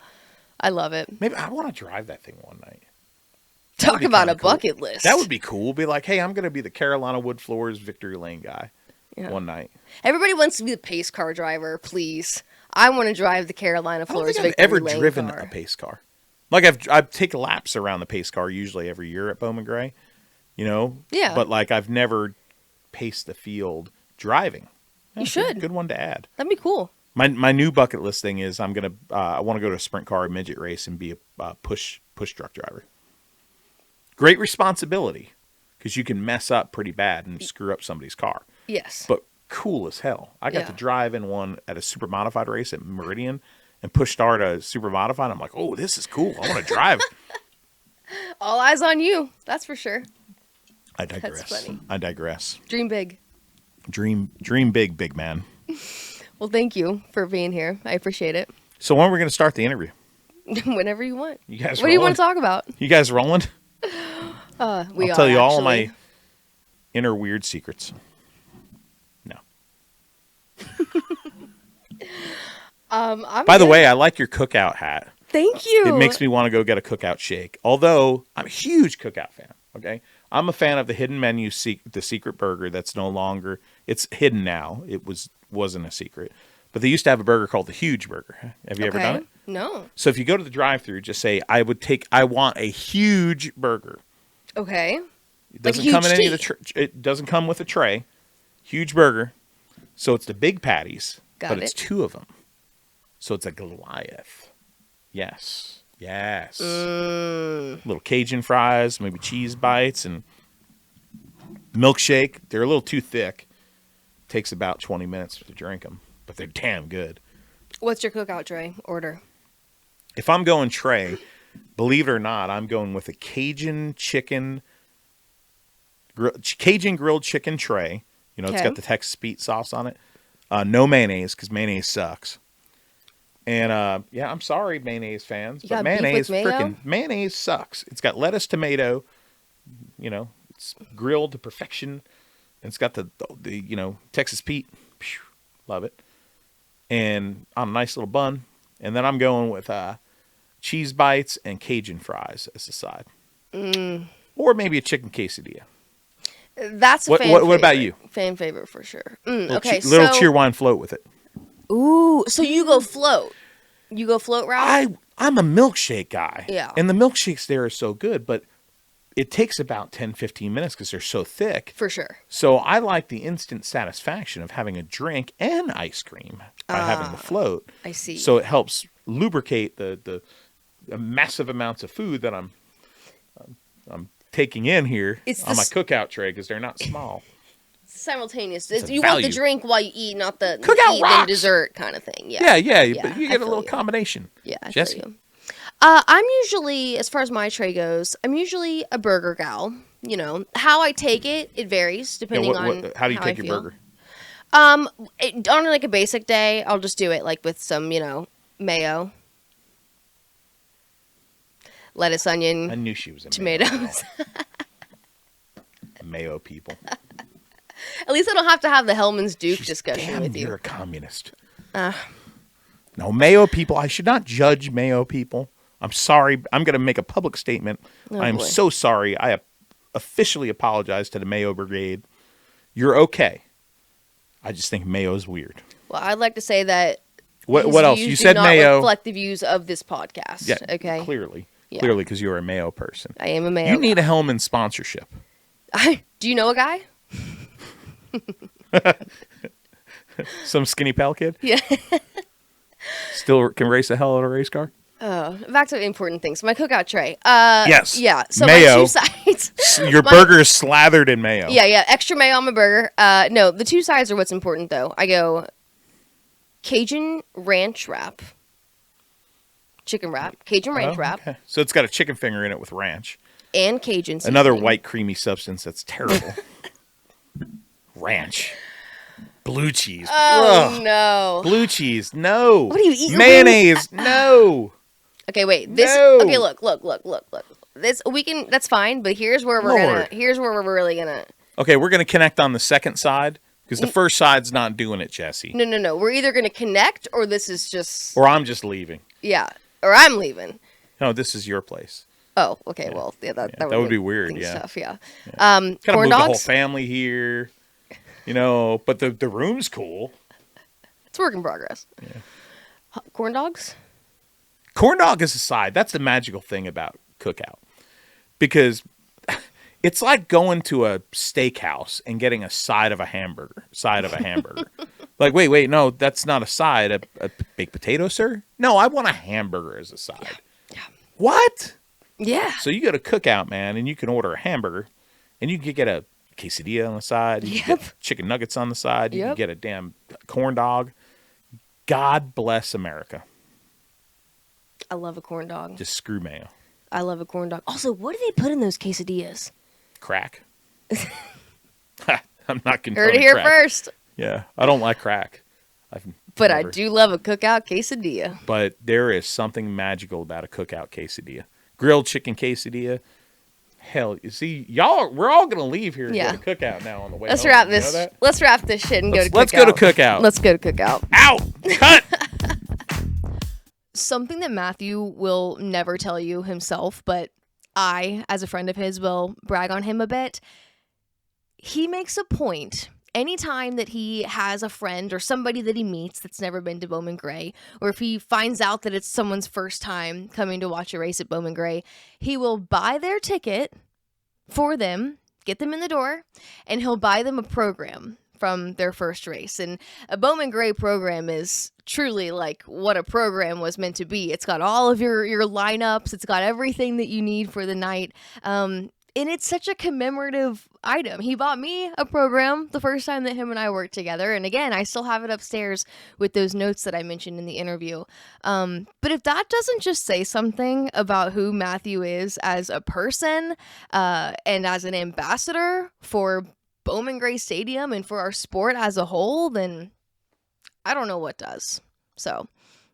I love it. Maybe I want to drive that thing one night. Talk about a bucket list. That would be cool. Be like, hey, I'm going to be the Carolina Wood Floors Victory Lane guy one night. Everybody wants to be the pace car driver, please. I want to drive the Carolina Floors Victory Lane car. I've ever driven a pace car. Like I take laps around the pace car usually every year at Bowman Gray, you know? Yeah. But like I've never paced the field driving. You should. A good one to add. That'd be cool. My new bucket list thing is I want to go to a sprint car midget race and be a push truck driver. Great responsibility because you can mess up pretty bad and screw up somebody's car. Yes. But cool as hell. I got to drive in one at a super modified race at Meridian and push start a super modified. I'm like, oh, this is cool. I want to drive. All eyes on you. That's for sure. I digress. That's funny. I digress. Dream big. Dream big, big man. Well, thank you for being here. I appreciate it. So when are we going to start the interview? Whenever you want. You guys what do you want to talk about? You guys rolling? I'll tell you all my inner weird secrets. No. By the way, I like your cookout hat. Thank you. It makes me want to go get a cookout shake. Although I'm a huge cookout fan. Okay, I'm a fan of the hidden menu, the secret burger. That's no longer. It's hidden now. It wasn't a secret, but they used to have a burger called the Huge Burger. Have you ever done it? No. So if you go to the drive-thru, just say I want a huge burger. Okay. It doesn't come in any of the. It doesn't come with a tray. Huge burger. So it's the big patties, but it's two of them. So it's a Goliath. Yes. Little Cajun fries, maybe cheese bites, and milkshake. They're a little too thick. Takes about 20 minutes to drink them, but they're damn good. What's your cookout tray order? If I'm going tray, believe it or not, I'm going with a Cajun grilled chicken tray. You know, it's got the Texas beet sauce on it. No mayonnaise, because mayonnaise sucks. And I'm sorry, mayonnaise fans, but mayonnaise sucks. It's got lettuce, tomato, it's grilled to perfection. And it's got the Texas Pete. Phew, love it. And on a nice little bun. And then I'm going with cheese bites and Cajun fries as a side. Or maybe a chicken quesadilla. That's a what about you? Fan favorite for sure. Little Cheerwine float with it. Ooh, so you go float. You go float route? I'm a milkshake guy. Yeah. And the milkshakes there are so good, but it takes about 10, 15 minutes because they're so thick. For sure. So I like the instant satisfaction of having a drink and ice cream by having the float. I see. So it helps lubricate the massive amounts of food that I'm taking in here on my cookout tray because they're not small. Simultaneous. You want the drink while you eat, not the cookout eat rocks. Then dessert kind of thing. Yeah. But you get a little combination. Yeah, I Jesse. feel you. I'm usually, as far as my tray goes, I'm usually a burger gal. How I take it, it varies depending on how do you take your burger? On like a basic day, I'll just do it like with some, mayo, lettuce, onion. I knew she was a tomatoes. Mayo people. At least I don't have to have the Hellman's Duke discussion damn, with you. You're a communist. No, mayo people. I should not judge mayo people. I'm sorry. I'm going to make a public statement. I am so sorry. I officially apologize to the Mayo Brigade. You're okay. I just think mayo is weird. Well, I'd like to say that. What else? You said do not mayo. Reflect the views of this podcast. Yeah. Okay. Clearly, because you're a mayo person. I am a mayo. You need a Hellman sponsorship. Do you know a guy? Some skinny pal kid? Yeah. Still can race a hell out of a race car? Back to important things. My cookout tray. Yes. Yeah. So mayo. my two sides. Your burger is slathered in mayo. Yeah. Extra mayo on my burger. No, the two sides are what's important though. I go Cajun ranch wrap. Chicken wrap. Cajun ranch wrap. Okay. So it's got a chicken finger in it with ranch. And Cajun seasoning. Another white creamy substance that's terrible. Ranch. Blue cheese. Oh, ugh. No. Blue cheese. No. What are you eating? Mayonnaise. No. Okay, wait. No. Okay, look. That's fine, but here's where we're really gonna. Okay, we're gonna connect on the second side because the first side's not doing it, Jesse. No. We're either gonna connect or this is just. Or I'm just leaving. Yeah. Or I'm leaving. No, this is your place. Oh, okay. Yeah. Well, that would be weird. Yeah. Tough, yeah. Kind of corn move dogs. the whole family here. But the room's cool. It's work in progress. Yeah. Corn dogs? Corn dog is a side. That's the magical thing about cookout. Because it's like going to a steakhouse and getting a side of a hamburger. Like, wait, no, that's not a side. A baked potato, sir? No, I want a hamburger as a side. Yeah. What? Yeah. So you go to cookout, man, and you can order a hamburger, and you can get a quesadilla on the side. You can get chicken nuggets on the side. You can get a damn corn dog. God bless America. I love a corn dog. Just screw mayo. I love a corn dog. Also, what do they put in those quesadillas? Crack. I'm not condoning Heard it here crack. First. Yeah, I don't like crack. But I do love a cookout quesadilla. But there is something magical about a cookout quesadilla. Grilled chicken quesadilla. Hell, you see, we're all going to leave here and go to cookout now on the way Let's home. wrap this. Let's wrap this shit and go to cookout. Let's go to cookout. Let's go to cookout. Out! Cut! Something that Matthew will never tell you himself, but I, as a friend of his, will brag on him a bit. He makes a point anytime that he has a friend or somebody that he meets that's never been to Bowman Gray, or if he finds out that it's someone's first time coming to watch a race at Bowman Gray, he will buy their ticket for them, get them in the door, and he'll buy them a program from their first race. And a Bowman Gray program is truly like what a program was meant to be. It's got all of your lineups. It's got everything that you need for the night. And it's such a commemorative item. He bought me a program the first time that him and I worked together. And again, I still have it upstairs with those notes that I mentioned in the interview. But if that doesn't just say something about who Matthew is as a person and as an ambassador for Bowman Gray Stadium and for our sport as a whole, then I don't know what does. So,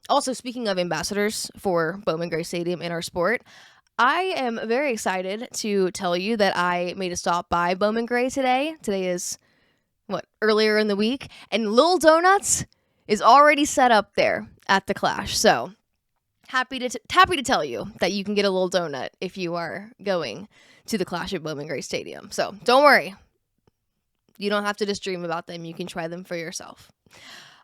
also speaking of ambassadors for Bowman Gray Stadium in our sport, I am very excited to tell you that I made a stop by Bowman Gray today. Today is, earlier in the week. And Lil Donuts is already set up there at the Clash. So, happy to tell you that you can get a little donut if you are going to the Clash at Bowman Gray Stadium. So, don't worry. You don't have to just dream about them. You can try them for yourself.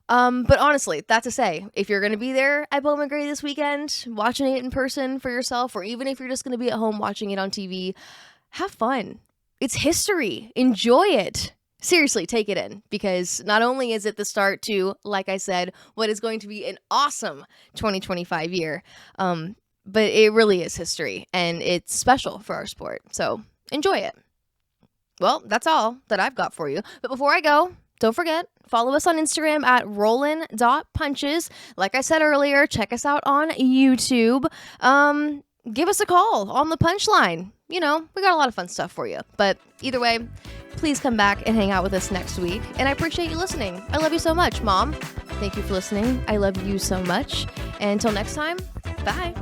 But honestly, that to say, if you're going to be there at Bowman Gray this weekend, watching it in person for yourself, or even if you're just going to be at home watching it on TV, have fun. It's history. Enjoy it. Seriously, take it in, because not only is it the start to, like I said, what is going to be an awesome 2025 year, but it really is history, and it's special for our sport. So enjoy it. Well, that's all that I've got for you. But before I go, don't forget, follow us on Instagram at rollin.punches. Like I said earlier, check us out on YouTube. Give us a call on the punchline. We got a lot of fun stuff for you. But either way, please come back and hang out with us next week. And I appreciate you listening. I love you so much, Mom. Thank you for listening. I love you so much. And until next time, bye.